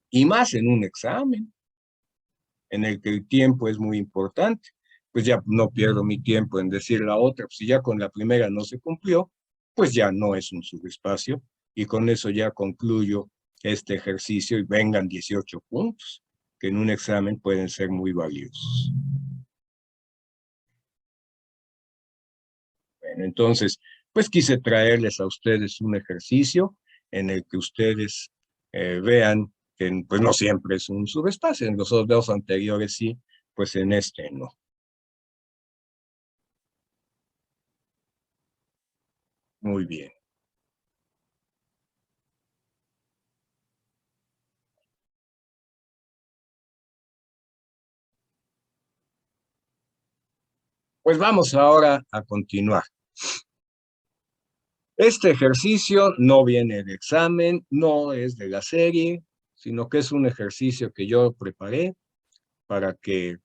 Y más en un examen, en el que el tiempo es muy importante. Pues ya no pierdo mi tiempo en decir la otra. Pues si ya con la primera no se cumplió, pues ya no es un subespacio. Y con eso ya concluyo este ejercicio y vengan 18 puntos, que en un examen pueden ser muy valiosos. Bueno, entonces, pues quise traerles a ustedes un ejercicio en el que ustedes vean que pues no siempre es un subespacio. En los dos anteriores sí, pues en este no. Muy bien. Pues vamos ahora a continuar. Este ejercicio no viene de examen, no es de la serie, sino que es un ejercicio que yo preparé para que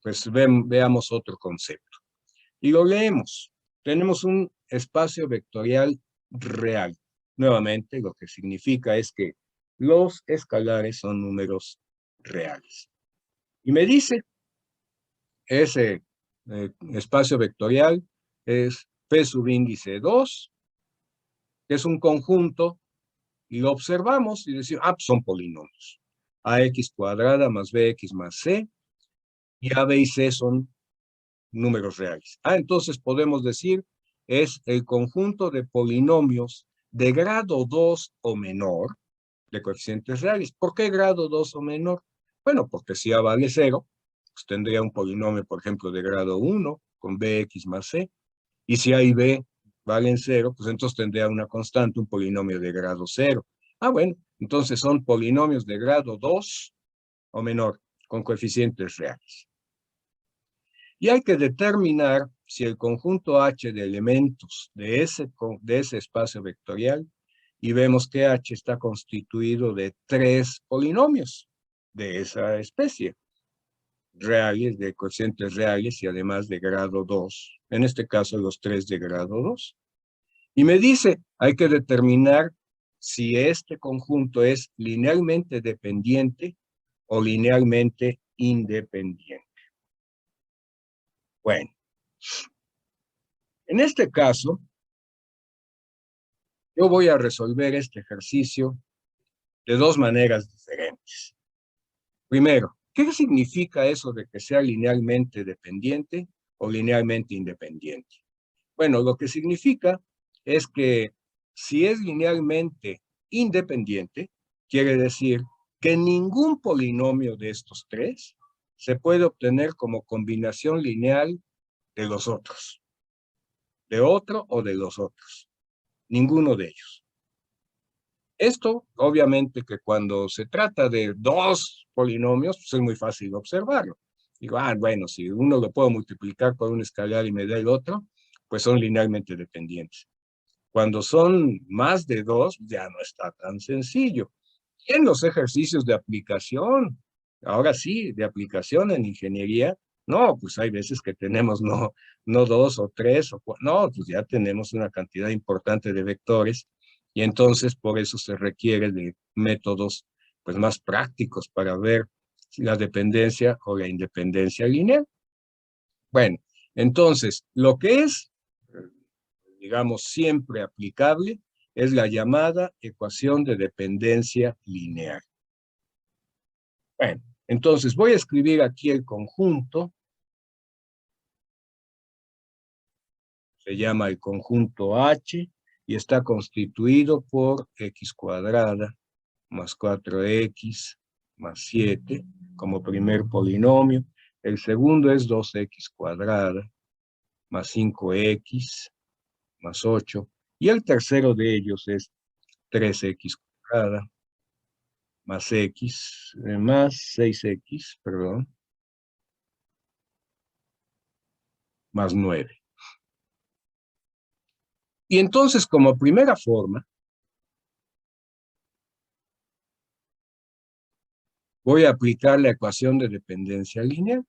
pues veamos otro concepto. Y lo leemos. Tenemos un espacio vectorial real. Nuevamente, lo que significa es que los escalares son números reales. Y me dice, ese espacio vectorial es P subíndice 2, que es un conjunto, y lo observamos y decimos, pues son polinomios. AX cuadrada más BX más C, y A, B y C son números reales. Entonces podemos decir, es el conjunto de polinomios de grado 2 o menor de coeficientes reales. ¿Por qué grado 2 o menor? Bueno, porque si A vale 0, pues tendría un polinomio, por ejemplo, de grado 1 con BX más C, y si A y B valen 0, pues entonces tendría una constante, un polinomio de grado 0. Bueno, entonces son polinomios de grado 2 o menor, con coeficientes reales. Y hay que determinar si el conjunto H de elementos de ese espacio vectorial, y vemos que H está constituido de 3 polinomios de esa especie, reales, de coeficientes reales y además de grado 2, en este caso los 3 de grado 2. Y me dice, hay que determinar si este conjunto es linealmente dependiente o linealmente independiente. Bueno, en este caso, yo voy a resolver este ejercicio de dos maneras diferentes. Primero, ¿qué significa eso de que sea linealmente dependiente o linealmente independiente? Bueno, lo que significa es que si es linealmente independiente, quiere decir que ningún polinomio de estos tres se puede obtener como combinación lineal de los otros, de otro o de los otros, ninguno de ellos. Esto, obviamente, que cuando se trata de dos polinomios, pues es muy fácil observarlo. Digo, bueno, si uno lo puedo multiplicar por un escalar y me da el otro, pues son linealmente dependientes. Cuando son más de dos, ya no está tan sencillo. Y en los ejercicios de aplicación, ahora sí, de aplicación en ingeniería, no, pues hay veces que tenemos no dos o tres, no, pues ya tenemos una cantidad importante de vectores y entonces por eso se requiere de métodos pues más prácticos para ver la dependencia o la independencia lineal. Bueno, entonces, lo que es digamos, siempre aplicable, es la llamada ecuación de dependencia lineal. Bueno, entonces voy a escribir aquí el conjunto. Se llama el conjunto H y está constituido por x cuadrada más 4x más 7 como primer polinomio. El segundo es 2x cuadrada más 5x más 8. Y el tercero de ellos es 3x cuadrada más x, más 6x, perdón, más 9. Y entonces, como primera forma, voy a aplicar la ecuación de dependencia lineal.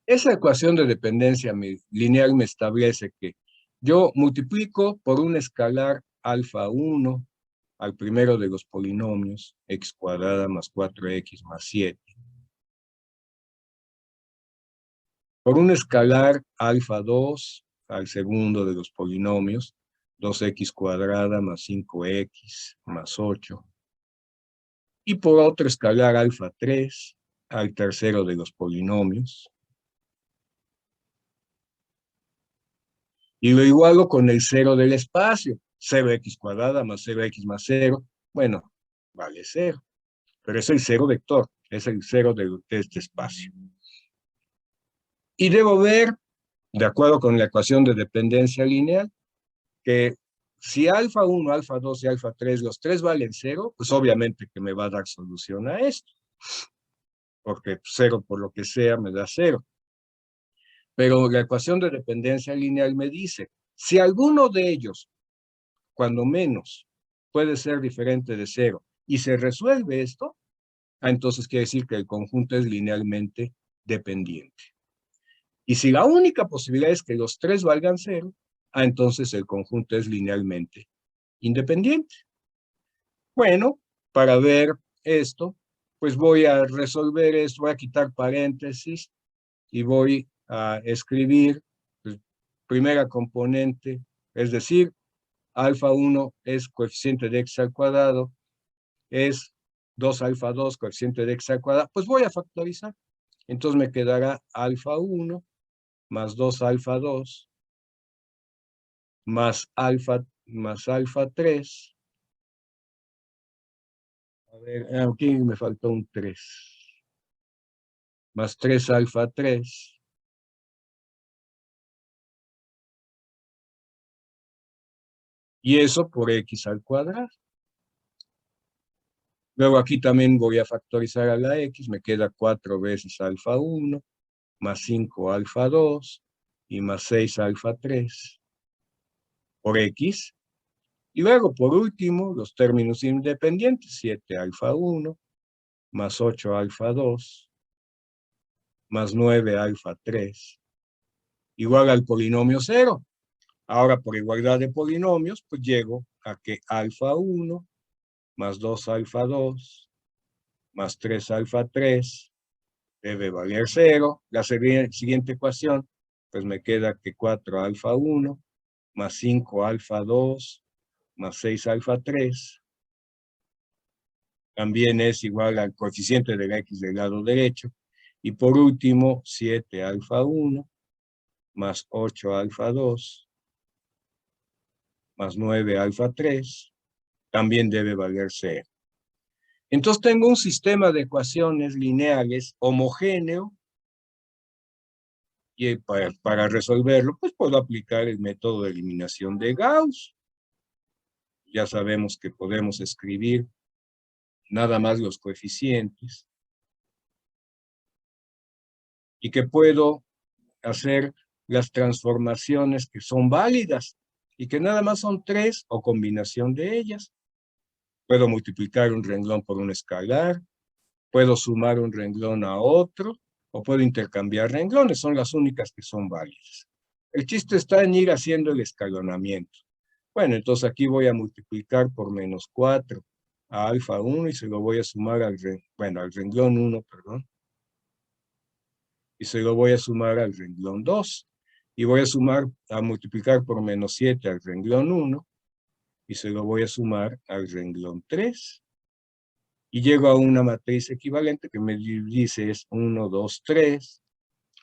Esa ecuación de dependencia lineal me establece que yo multiplico por un escalar alfa 1 al primero de los polinomios, x cuadrada más 4x más 7, por un escalar alfa 2 al segundo de los polinomios, 2x cuadrada más 5x más 8, y por otro escalar alfa 3 al tercero de los polinomios, y lo igualo con el cero del espacio, 0x cuadrada más 0x más 0, bueno, vale 0, pero es el cero vector, es el cero de este espacio. Y debo ver, de acuerdo con la ecuación de dependencia lineal, que si alfa 1, alfa 2 y alfa 3, los tres valen 0, pues obviamente que me va a dar solución a esto, porque 0 por lo que sea me da 0. Pero la ecuación de dependencia lineal me dice, si alguno de ellos, cuando menos, puede ser diferente de 0 y se resuelve esto, entonces quiere decir que el conjunto es linealmente dependiente. Y si la única posibilidad es que los tres valgan 0, entonces el conjunto es linealmente independiente. Bueno, para ver esto, pues voy a resolver esto, voy a quitar paréntesis y voy a escribir pues, primera componente, es decir, alfa 1 es coeficiente de x al cuadrado, es 2 alfa 2 coeficiente de x al cuadrado, pues voy a factorizar. Entonces me quedará alfa 1 más 2 alfa 2 más alfa 3. A ver, aquí me faltó un 3. Más 3 alfa 3. Y eso por x al cuadrado. Luego aquí también voy a factorizar a la x, me queda 4 veces alfa 1, más 5 alfa 2 y más 6 alfa 3 por x. Y luego, por último, los términos independientes, 7 alfa 1, más 8 alfa 2, más 9 alfa 3, igual al polinomio 0. Ahora, por igualdad de polinomios, pues llego a que alfa 1, más 2 alfa 2, más 3 alfa 3, debe valer 0. La siguiente ecuación, pues me queda que 4 alfa 1 más 5 alfa 2 más 6 alfa 3 también es igual al coeficiente de la x del lado derecho. Y por último, 7 alfa 1 más 8 alfa 2 más 9 alfa 3 también debe valer 0. Entonces tengo un sistema de ecuaciones lineales homogéneo y para resolverlo, pues puedo aplicar el método de eliminación de Gauss. Ya sabemos que podemos escribir nada más los coeficientes y que puedo hacer las transformaciones que son válidas y que nada más son 3 o combinación de ellas. Puedo multiplicar un renglón por un escalar, puedo sumar un renglón a otro, o puedo intercambiar renglones, son las únicas que son válidas. El chiste está en ir haciendo el escalonamiento. Bueno, entonces aquí voy a multiplicar por menos 4 a alfa 1 y se lo voy a sumar al renglón 1, perdón. Y se lo voy a sumar al renglón 2. Y voy a multiplicar por menos 7 al renglón 1 y se lo voy a sumar al renglón 3. Y llego a una matriz equivalente que me dice es 1, 2, 3.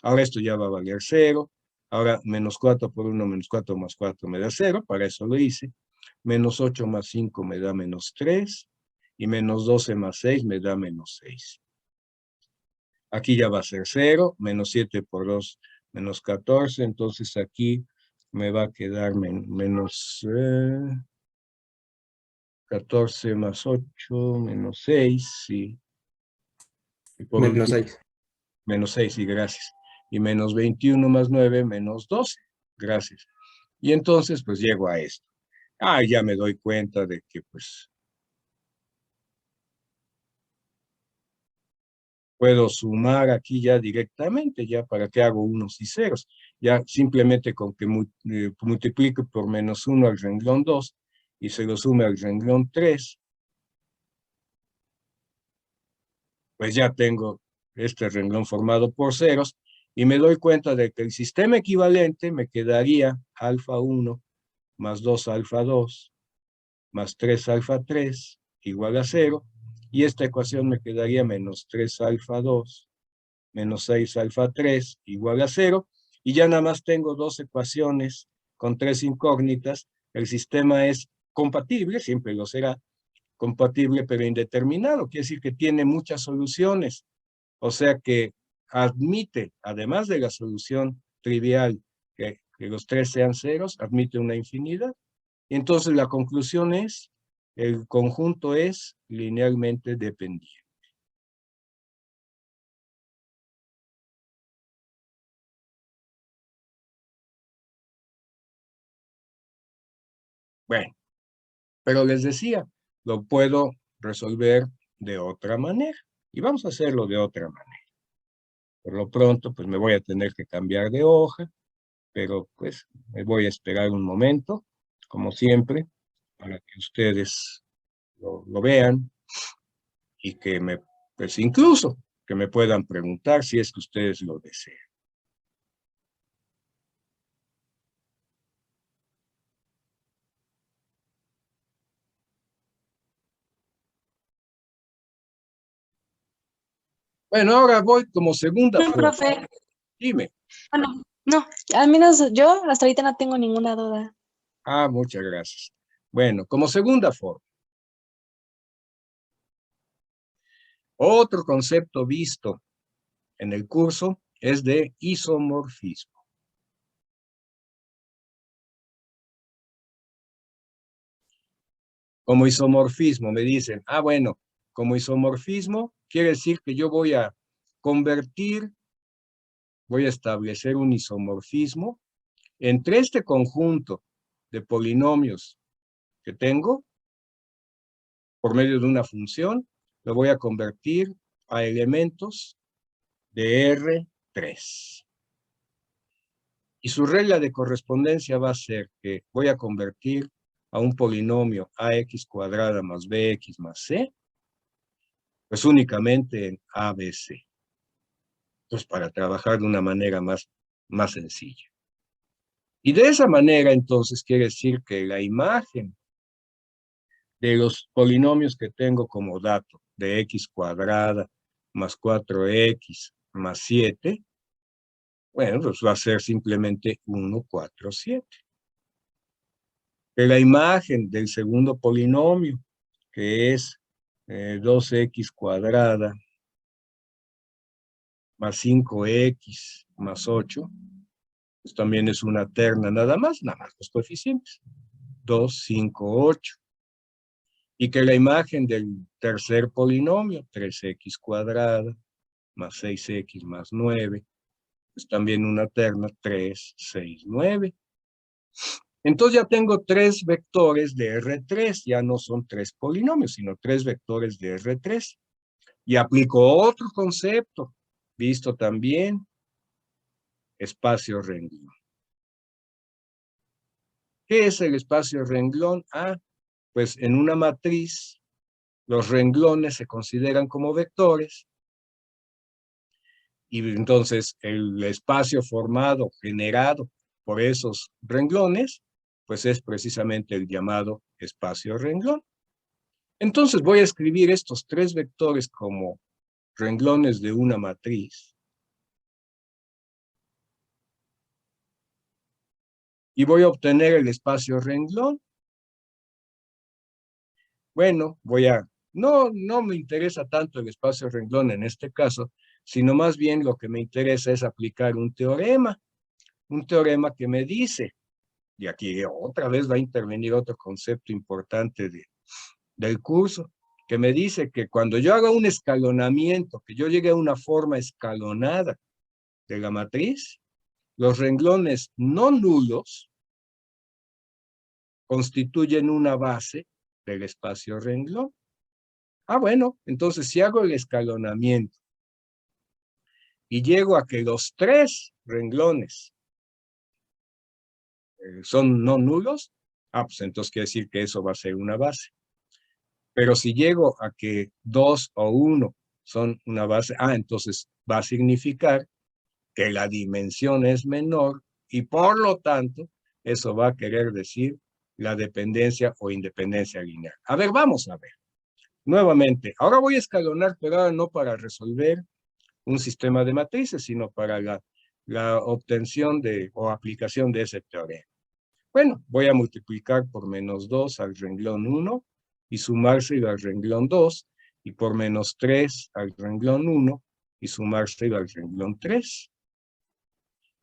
Ahora esto ya va a valer 0. Ahora menos 4 por 1 menos 4 más 4 me da 0. Para eso lo hice. Menos 8 más 5 me da menos 3. Y menos 12 más 6 me da menos 6. Aquí ya va a ser 0. Menos 7 por 2 menos 14. Entonces aquí me va a quedar menos 14 más 8 menos 6. Sí. Y por Menos último, 6. menos 6, y gracias. Y menos 21 más 9, menos 12. Gracias. Y entonces, pues, llego a esto. Ya me doy cuenta de que, pues, puedo sumar aquí ya directamente, ya para que hago unos y ceros. Ya simplemente con que multiplique por menos 1 al renglón 2 y se lo sume al renglón 3, pues ya tengo este renglón formado por ceros y me doy cuenta de que el sistema equivalente me quedaría alfa 1 más 2 alfa 2 más 3 alfa 3 igual a 0, y esta ecuación me quedaría menos 3 alfa 2 menos 6 alfa 3 igual a 0, y ya nada más tengo dos ecuaciones con tres incógnitas. El sistema es compatible, siempre lo será, compatible pero indeterminado, quiere decir que tiene muchas soluciones, o sea que admite, además de la solución trivial, que los tres sean ceros, admite una infinidad. Y entonces la conclusión es, el conjunto es linealmente dependiente. Bueno, pero les decía, lo puedo resolver de otra manera. Y vamos a hacerlo de otra manera. Por lo pronto, pues me voy a tener que cambiar de hoja, pero pues me voy a esperar un momento, como siempre, para que ustedes lo vean y que pues incluso que me puedan preguntar si es que ustedes lo desean. Bueno, ahora voy como segunda No, forma. profe. Dime. Bueno, no, al menos yo hasta ahorita no tengo ninguna duda. Muchas gracias. Bueno, como segunda forma. Otro concepto visto en el curso es de isomorfismo. Como isomorfismo me dicen, bueno, como isomorfismo quiere decir que yo voy a establecer un isomorfismo entre este conjunto de polinomios que tengo por medio de una función, lo voy a convertir a elementos de R3. Y su regla de correspondencia va a ser que voy a convertir a un polinomio ax cuadrada más bx más c, pues únicamente en ABC. pues para trabajar de una manera más sencilla. Y de esa manera, entonces, quiere decir que la imagen de los polinomios que tengo como dato, de x cuadrada más 4x más 7, bueno, pues va a ser simplemente 1, 4, 7. Que la imagen del segundo polinomio, que es 2x cuadrada más 5x más 8, pues también es una terna nada más los coeficientes. 2, 5, 8. Y que la imagen del tercer polinomio, 3x cuadrada más 6x más 9, es también una terna 3, 6, 9. Entonces ya tengo 3 vectores de R3, ya no son 3 polinomios, sino 3 vectores de R3. Y aplico otro concepto, visto también, espacio renglón. ¿Qué es el espacio renglón? Ah, pues en una matriz, los renglones se consideran como vectores, y entonces el espacio formado, generado por esos renglones, pues es precisamente el llamado espacio renglón. Entonces voy a escribir estos 3 vectores como renglones de una matriz. Y voy a obtener el espacio renglón. Bueno, no me interesa tanto el espacio renglón en este caso, sino más bien lo que me interesa es aplicar un teorema que me dice, y aquí otra vez va a intervenir otro concepto importante del curso, que me dice que cuando yo haga un escalonamiento, que yo llegue a una forma escalonada de la matriz, los renglones no nulos constituyen una base del espacio renglón. Ah, bueno, entonces si hago el escalonamiento y llego a que los 3 renglones son no nulos, pues entonces quiere decir que eso va a ser una base. Pero si llego a que 2 o 1 son una base, entonces va a significar que la dimensión es menor y por lo tanto eso va a querer decir la dependencia o independencia lineal. A ver, vamos a ver. Nuevamente, ahora voy a escalonar, pero ahora no para resolver un sistema de matrices, sino para la obtención o aplicación de ese teorema. Bueno, voy a multiplicar por menos 2 al renglón 1 y sumárselo al renglón 2, y por menos 3 al renglón 1 y sumárselo al renglón 3.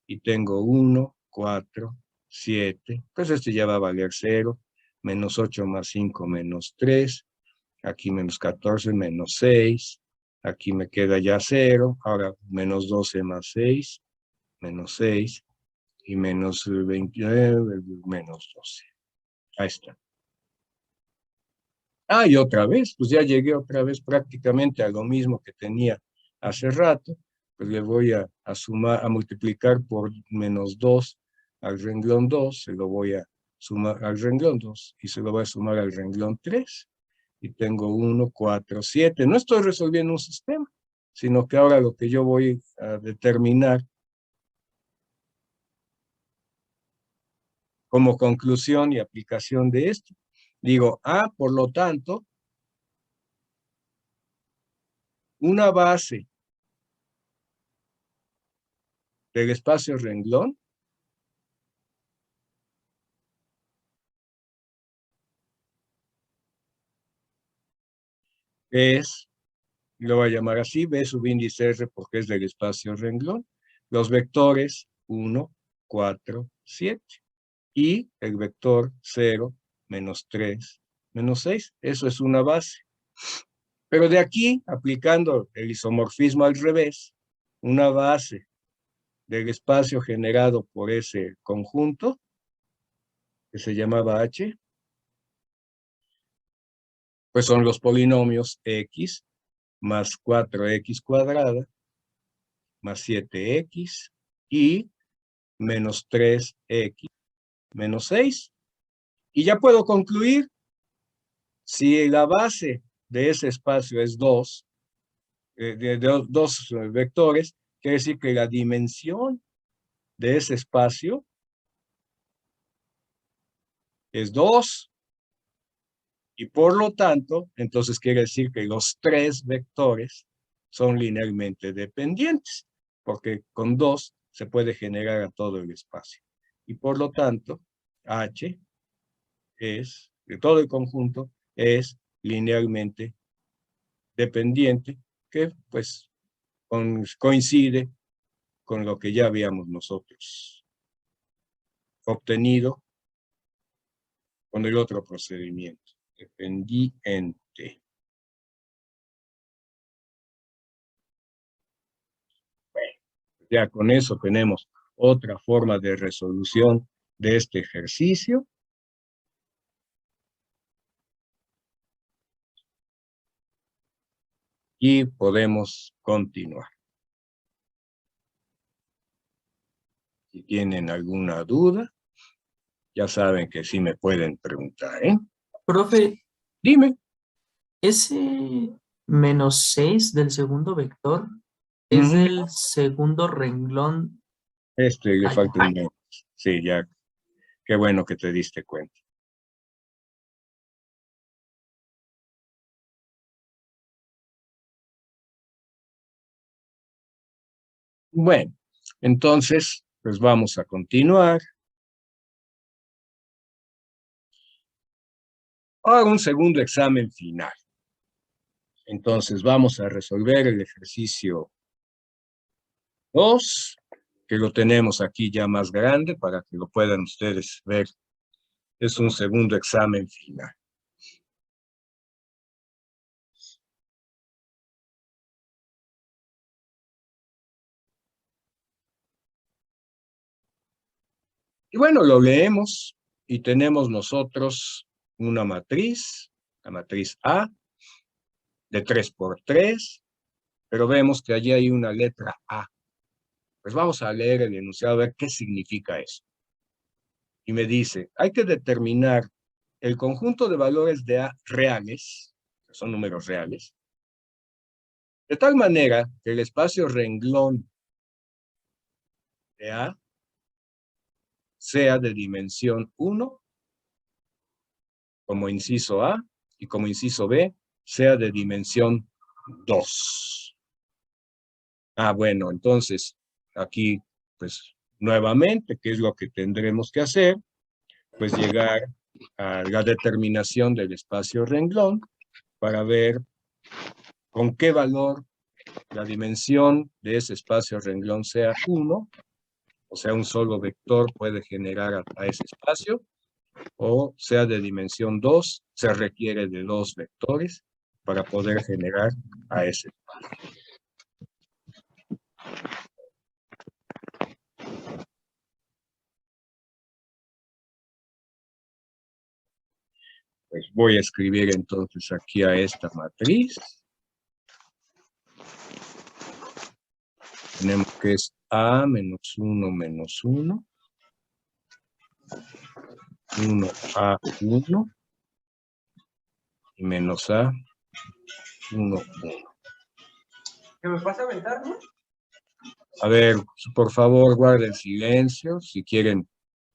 Y tengo 1, 4, 7, pues este ya va a valer 0, menos 8 más 5 menos 3, aquí menos 14 menos 6, aquí me queda ya 0, ahora menos 12 más 6, menos 6, y menos 29, menos 12. Ahí está. Y otra vez, pues ya llegué otra vez prácticamente a lo mismo que tenía hace rato, pues le voy a sumar, a multiplicar por menos 2 al renglón 2, se lo voy a sumar al renglón 2 y se lo voy a sumar al renglón 3. Y tengo 1, 4, 7. No estoy resolviendo un sistema, sino que ahora lo que yo voy a determinar como conclusión y aplicación de esto. Digo, por lo tanto, una base del espacio renglón es, lo voy a llamar así, B subíndice R porque es del espacio renglón, los vectores 1, 4, 7 y el vector 0, menos 3, menos 6. Eso es una base. Pero de aquí, aplicando el isomorfismo al revés, una base del espacio generado por ese conjunto, que se llamaba H, pues son los polinomios X más 4X cuadrada más 7X y menos 3X menos 6. Y ya puedo concluir, si la base de ese espacio es 2, de 2 vectores, Quiere decir que la dimensión de ese espacio es 2, y por lo tanto, entonces quiere decir que los tres vectores son linealmente dependientes, porque con 2 se puede generar a todo el espacio. Y por lo tanto, H es, de todo el conjunto, es linealmente dependiente, que pues coincide con lo que ya habíamos nosotros obtenido con el otro procedimiento, dependiente. Bueno, ya con eso tenemos otra forma de resolución de este ejercicio. Y podemos continuar. Si tienen alguna duda, ya saben que sí me pueden preguntar, ¿eh? Profe, Dime. ese -6 del segundo vector es del segundo renglón. Le Allá. falta un menos. Sí, ya. Qué bueno que te diste cuenta. Bueno, entonces, pues vamos a continuar. Ahora un segundo examen final. Entonces vamos a resolver el ejercicio 2, que lo tenemos aquí ya más grande para que lo puedan ustedes ver. Es un segundo examen final. Y bueno, lo leemos y tenemos nosotros una matriz, la matriz A, de 3 por 3, pero vemos que allí hay una letra A. Pues vamos a leer el enunciado a ver qué significa eso. Y me dice, hay que determinar el conjunto de valores de A reales, que son números reales, de tal manera que el espacio renglón de A sea de dimensión 1, como inciso A, y como inciso B, sea de dimensión 2. Bueno, entonces, aquí, pues, nuevamente, ¿qué es lo que tendremos que hacer? Pues llegar a la determinación del espacio renglón para ver con qué valor la dimensión de ese espacio renglón sea 1, o sea, un solo vector puede generar a ese espacio, o sea de dimensión 2, se requiere de 2 vectores para poder generar a ese espacio. Pues voy a escribir entonces aquí a esta matriz. Tenemos que es A menos 1 menos 1. 1A1 y menos A 1, 1. ¿Qué me pasa a aventar, no? A ver, por favor, guarden silencio. Si quieren,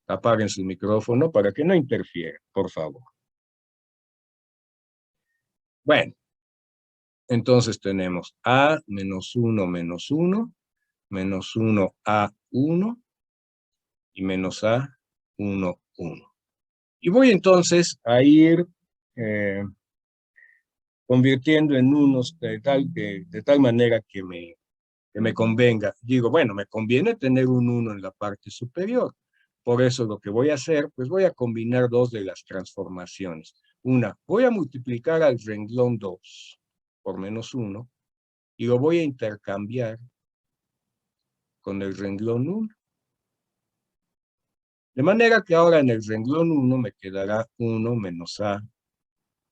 apaguen su micrófono para que no interfiera, por favor. Bueno, entonces tenemos A menos 1 menos 1, menos 1A1 y menos A1, 1. Y voy entonces a ir convirtiendo en unos de tal manera que me convenga. Digo, bueno, me conviene tener un 1 en la parte superior. Por eso lo que voy a hacer, pues voy a combinar dos de las transformaciones. Una, voy a multiplicar al renglón 2 por menos 1 y lo voy a intercambiar con el renglón 1. De manera que ahora en el renglón 1 me quedará 1 menos A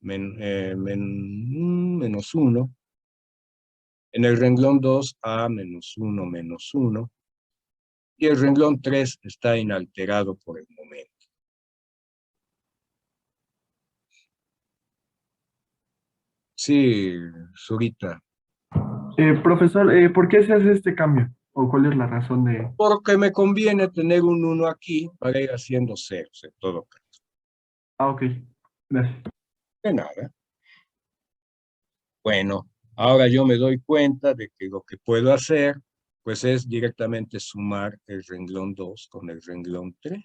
menos 1. En el renglón 2, A menos 1 menos 1. Y el renglón 3 está inalterado por el momento. Sí, Zurita. Profesor, ¿por qué se hace este cambio? ¿O cuál es la razón de...? Porque me conviene tener un 1 aquí para ir haciendo ceros en todo caso. Ah, ok. Gracias. De nada. Bueno, ahora yo me doy cuenta de que lo que puedo hacer, pues es directamente sumar el renglón 2 con el renglón 3.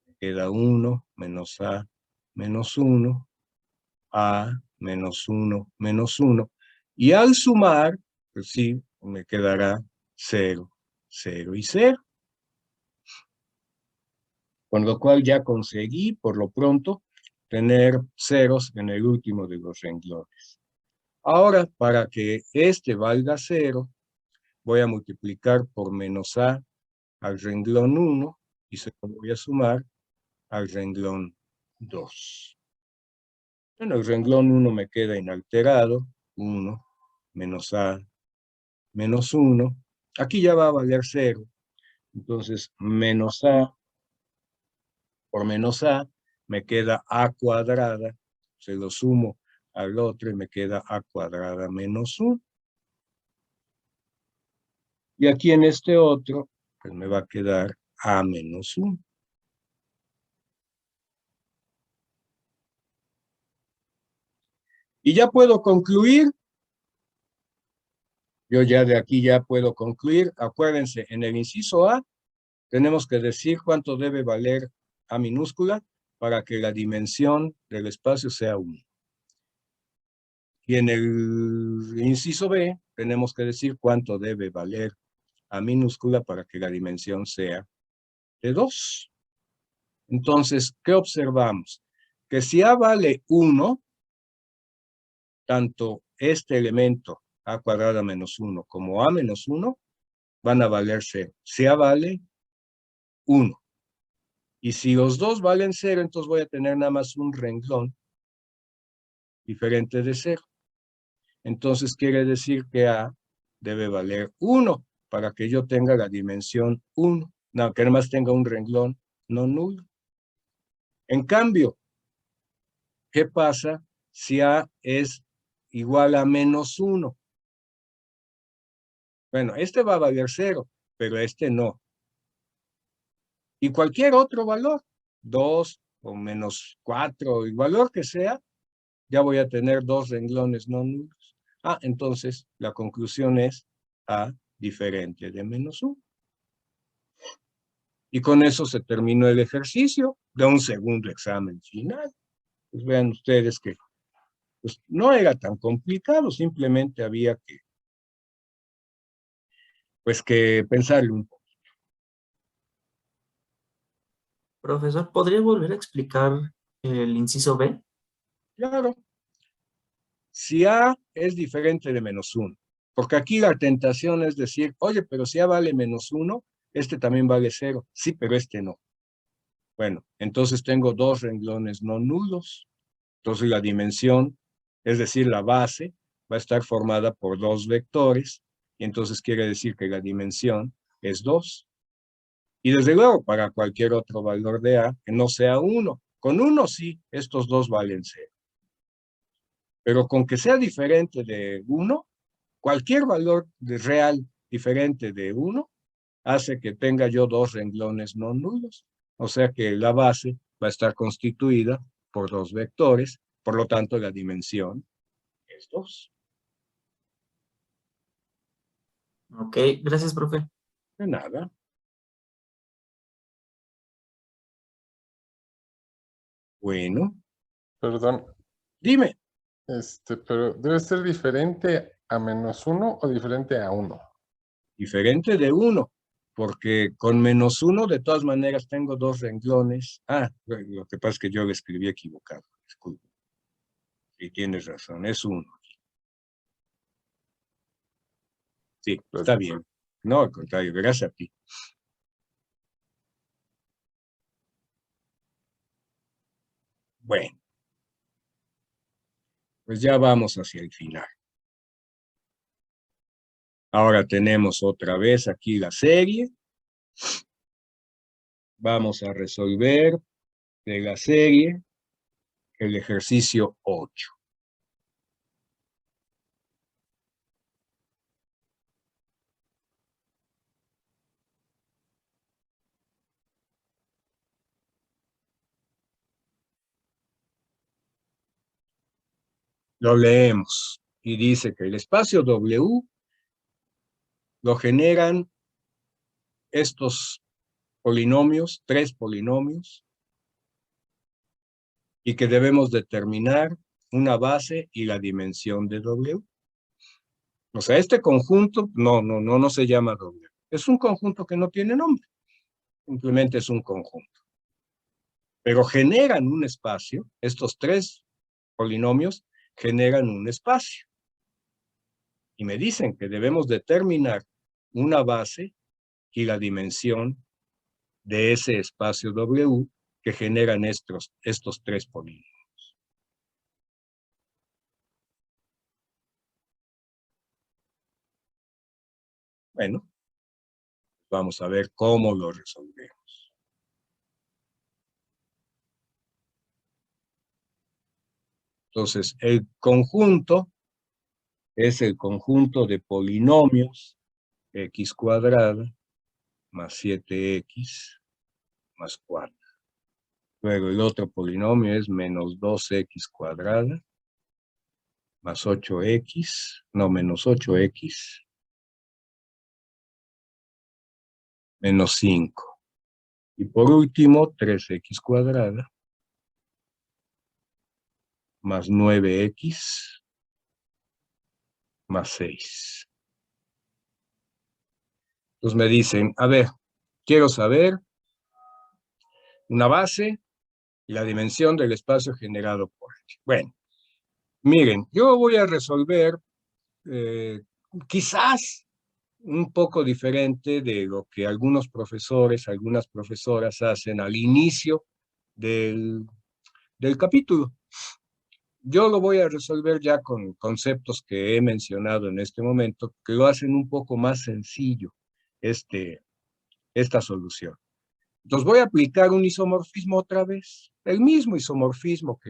Me queda 1 menos A menos 1, A menos 1 menos 1. Y al sumar, pues sí, me quedará 0, 0 y 0. Con lo cual ya conseguí, por lo pronto, tener ceros en el último de los renglones. Ahora, para que este valga 0, voy a multiplicar por menos A al renglón 1 y se lo voy a sumar al renglón 2. Bueno, el renglón 1 me queda inalterado, 1 menos A menos 1. Aquí ya va a valer 0. Entonces, menos A por menos A me queda A cuadrada, se lo sumo al otro y me queda A cuadrada menos 1. Y aquí en este otro, pues me va a quedar A menos 1. Y ya puedo concluir. Yo ya de aquí ya puedo concluir. Acuérdense, en el inciso A tenemos que decir cuánto debe valer A minúscula para que la dimensión del espacio sea 1. Y en el inciso B tenemos que decir cuánto debe valer A minúscula para que la dimensión sea de 2. Entonces, ¿qué observamos? Que si A vale 1, tanto este elemento A cuadrada menos 1 como A menos 1 van a valer 0. Si A vale 1. Y si los dos valen 0, entonces voy a tener nada más un renglón diferente de 0. Entonces quiere decir que A debe valer 1 para que yo tenga la dimensión 1. No, que además tenga un renglón no nulo. En cambio, ¿qué pasa si A es igual a menos 1? Bueno, este va a valer 0, pero este no. Y cualquier otro valor, 2 o menos 4, el valor que sea, ya voy a tener dos renglones no nulos. Entonces la conclusión es A diferente de menos 1. Y con eso se terminó el ejercicio de un segundo examen final. Pues vean ustedes que pues, no era tan complicado, simplemente había que pensarlo un poco. Profesor, ¿podría volver a explicar el inciso B? Claro, si A es diferente de menos 1, porque aquí la tentación es decir, oye, pero si A vale menos 1, este también vale 0. Sí, pero este no. Bueno, entonces tengo dos renglones no nulos. Entonces la dimensión, es decir, la base, va a estar formada por dos vectores, y entonces quiere decir que la dimensión es 2. Y desde luego, para cualquier otro valor de A, que no sea 1. Con 1 sí, estos dos valen 0. Pero con que sea diferente de 1, cualquier valor real diferente de 1 hace que tenga yo dos renglones no nulos. O sea que la base va a estar constituida por dos vectores, por lo tanto la dimensión es 2. Ok, gracias, profe. De nada. Bueno, Perdón, dime, pero ¿debe ser diferente a menos 1 o diferente a 1? diferente de 1, porque con menos 1 de todas maneras tengo dos renglones. Lo que pasa es que yo lo escribí equivocado, disculpe. Sí, tienes razón, es 1. Sí, está bien. No, al contrario, gracias a ti. Bueno, pues ya vamos hacia el final. Ahora tenemos otra vez aquí la serie. Vamos a resolver de la serie el ejercicio 8. Lo leemos y dice que el espacio W lo generan estos polinomios, 3 polinomios, y que debemos determinar una base y la dimensión de W. O sea, este conjunto no se llama W. Es un conjunto que no tiene nombre. Simplemente es un conjunto. Pero generan un espacio, estos 3 polinomios generan un espacio. Y me dicen que debemos determinar una base y la dimensión de ese espacio W que generan estos 3 polinomios. Bueno, vamos a ver cómo lo resolvemos. Entonces, el conjunto es el conjunto de polinomios x cuadrada más 7x más 4. Luego el otro polinomio es menos 2x cuadrada más 8x, no, menos 8x menos 5. Y por último, 3x cuadrada más 9x más 6. Entonces me dicen, a ver, quiero saber una base y la dimensión del espacio generado por H. Bueno, miren, yo voy a resolver quizás un poco diferente de lo que algunos profesores, algunas profesoras hacen al inicio del capítulo. Yo lo voy a resolver ya con conceptos que he mencionado en este momento, que lo hacen un poco más sencillo esta solución. Entonces voy a aplicar un isomorfismo otra vez, el mismo isomorfismo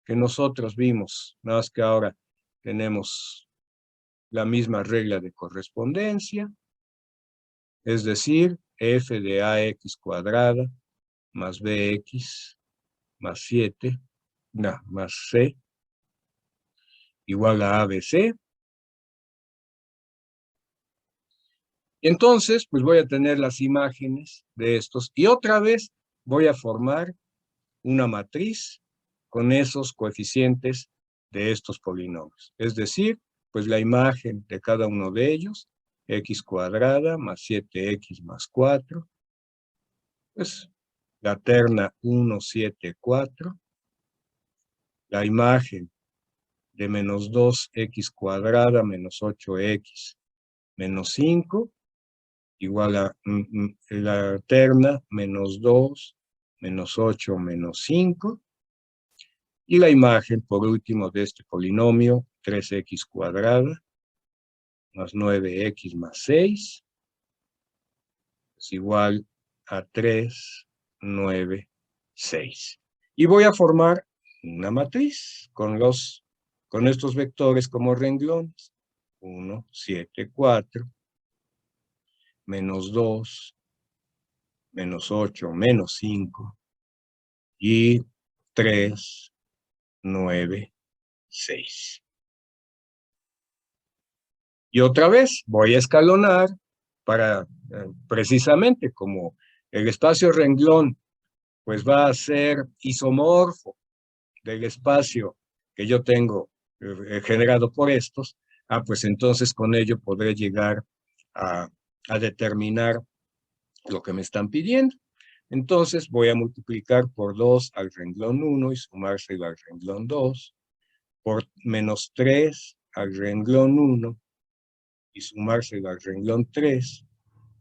que nosotros vimos, nada más que ahora tenemos la misma regla de correspondencia, es decir, f de ax cuadrada más bx más 7, no, más c, igual a ABC. Entonces, pues voy a tener las imágenes de estos y otra vez voy a formar una matriz con esos coeficientes de estos polinomios. Es decir, pues la imagen de cada uno de ellos, x cuadrada más 7x más 4, pues la terna 1, 7, 4, la imagen de menos 2x cuadrada menos 8x menos 5, igual a la terna menos 2, menos 8, menos 5, y la imagen, por último, de este polinomio, 3x cuadrada más 9x más 6, es igual a 3, 9, 6. Y voy a formar una matriz con estos vectores como renglones. 1, 7, 4, menos 2, menos 8, menos 5, y 3, 9, 6. Y otra vez voy a escalonar para precisamente como el espacio renglón pues va a ser isomorfo del espacio que yo tengo generado por estos, pues entonces con ello podré llegar a determinar lo que me están pidiendo. Entonces voy a multiplicar por 2 al renglón 1 y sumárselo al renglón 2, por menos 3 al renglón 1 y sumárselo al renglón 3,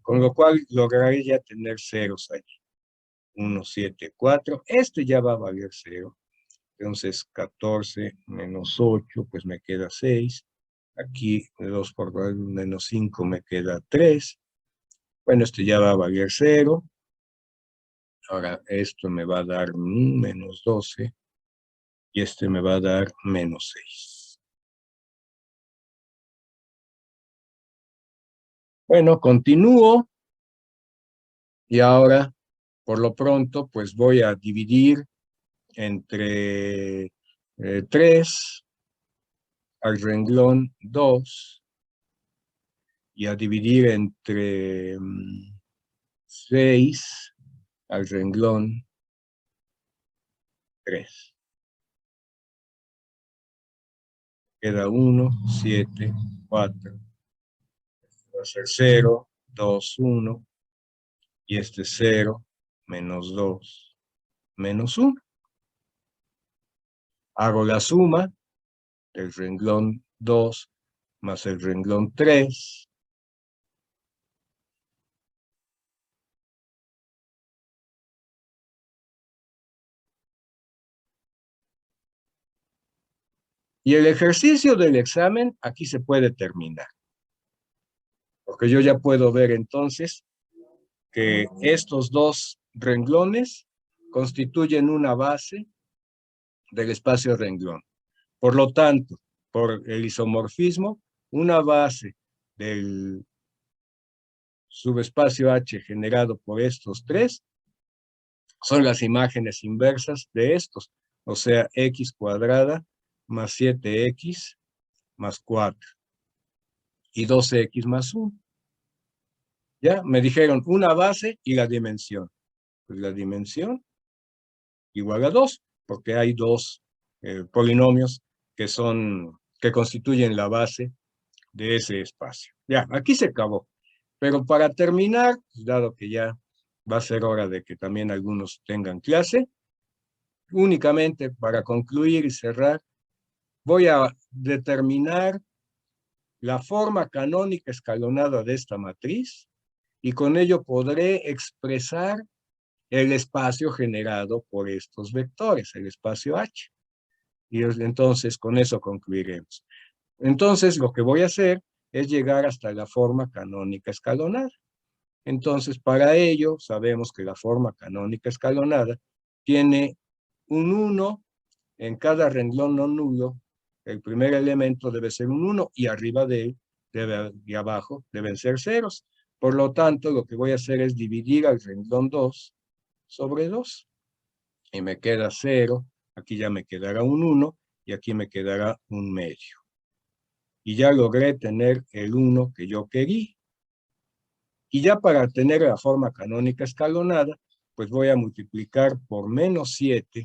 con lo cual lograré ya tener ceros allí. 1, 7, 4, este ya va a valer 0. Entonces 14 menos 8, pues me queda 6. Aquí 2 por menos 5 me queda 3. Bueno, este ya va a valer 0. Ahora esto me va a dar menos 12 y este me va a dar menos 6. Bueno, continúo y ahora, por lo pronto, pues voy a dividir entre 3 al renglón 2 y a dividir entre 6 al renglón 3. Queda 1, 7, 4. Va a ser 0, 2, 1. Y este 0, menos 2, menos 1. Hago la suma del renglón 2 más el renglón 3. Y el ejercicio del examen aquí se puede terminar. Porque yo ya puedo ver entonces que estos dos renglones constituyen una base del espacio renglón. Por lo tanto, por el isomorfismo, una base del subespacio H generado por estos tres son las imágenes inversas de estos, o sea, x cuadrada más 7x más 4 y 2x más 1. ¿Ya? Me dijeron una base y la dimensión. Pues la dimensión igual a 2, porque hay dos polinomios que constituyen la base de ese espacio. Ya, aquí se acabó. Pero para terminar, dado que ya va a ser hora de que también algunos tengan clase, únicamente para concluir y cerrar, voy a determinar la forma canónica escalonada de esta matriz y con ello podré expresar el espacio generado por estos vectores, el espacio H. Y entonces con eso concluiremos. Entonces lo que voy a hacer es llegar hasta la forma canónica escalonada. Entonces para ello sabemos que la forma canónica escalonada tiene un 1 en cada renglón no nulo. El primer elemento debe ser un 1 y arriba de él y abajo deben ser ceros. Por lo tanto, lo que voy a hacer es dividir al renglón 2 sobre 2. Y me queda 0, aquí ya me quedará un 1 y aquí me quedará un medio. Y ya logré tener el 1 que yo quería. Y ya para tener la forma canónica escalonada, pues voy a multiplicar por menos 7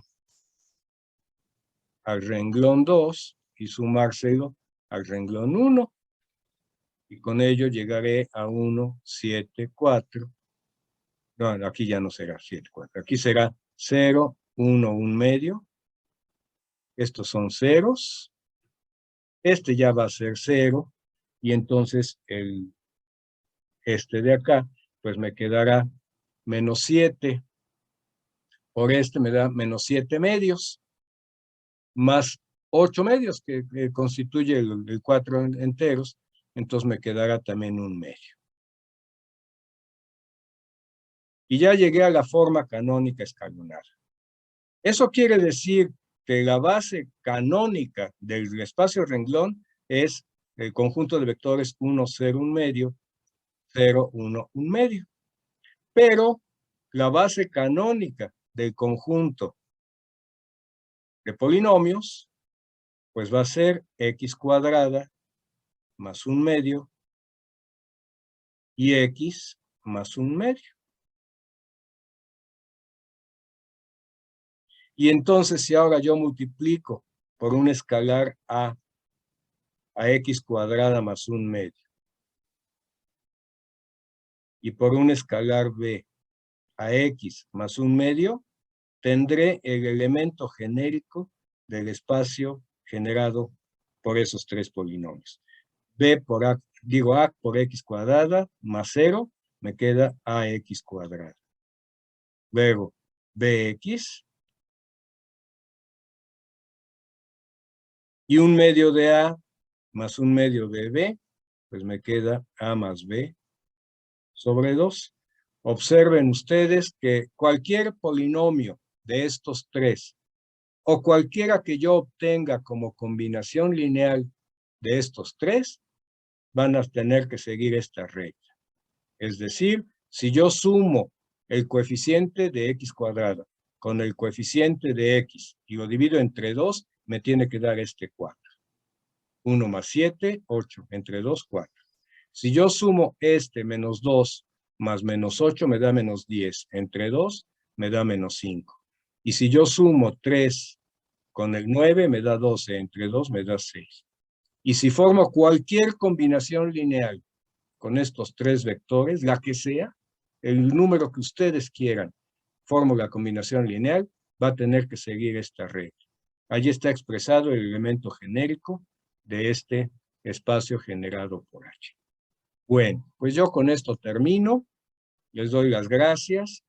al renglón 2 y sumárselo al renglón 1. Y con ello llegaré a 1, 7, 4. No, aquí ya no será 7, 4. Aquí será 0, 1, 1 medio. Estos son ceros. Este ya va a ser 0. Y entonces este de acá, pues me quedará menos 7. Por este me da menos 7 medios. Más 8 medios que constituye el 4 enteros. Entonces me quedará también un medio. Y ya llegué a la forma canónica escalonada. Eso quiere decir que la base canónica del espacio renglón es el conjunto de vectores 1, 0, 1 medio, 0, 1, 1 medio. Pero la base canónica del conjunto de polinomios, pues va a ser x cuadrada más 1 medio y x más 1 medio. Y entonces si ahora yo multiplico por un escalar a x cuadrada más 1 medio y por un escalar b a x más 1 medio, tendré el elemento genérico del espacio generado por esos tres polinomios. B por a, digo a por x cuadrada más 0, me queda ax cuadrada. Luego, bx y 1 medio de a más 1 medio de b, pues me queda a más b sobre 2. Observen ustedes que cualquier polinomio de estos tres, o cualquiera que yo obtenga como combinación lineal de estos tres, van a tener que seguir esta regla. Es decir, si yo sumo el coeficiente de x cuadrada con el coeficiente de x y lo divido entre 2, me tiene que dar este 4. 1 más 7, 8. Entre 2, 4. Si yo sumo este menos 2 más menos 8, me da menos 10. Entre 2, me da menos 5. Y si yo sumo 3 con el 9, me da 12. Entre 2, me da 6. Y si formo cualquier combinación lineal con estos tres vectores, la que sea, el número que ustedes quieran, formo la combinación lineal, va a tener que seguir esta regla. Allí está expresado el elemento genérico de este espacio generado por H. Bueno, pues yo con esto termino. Les doy las gracias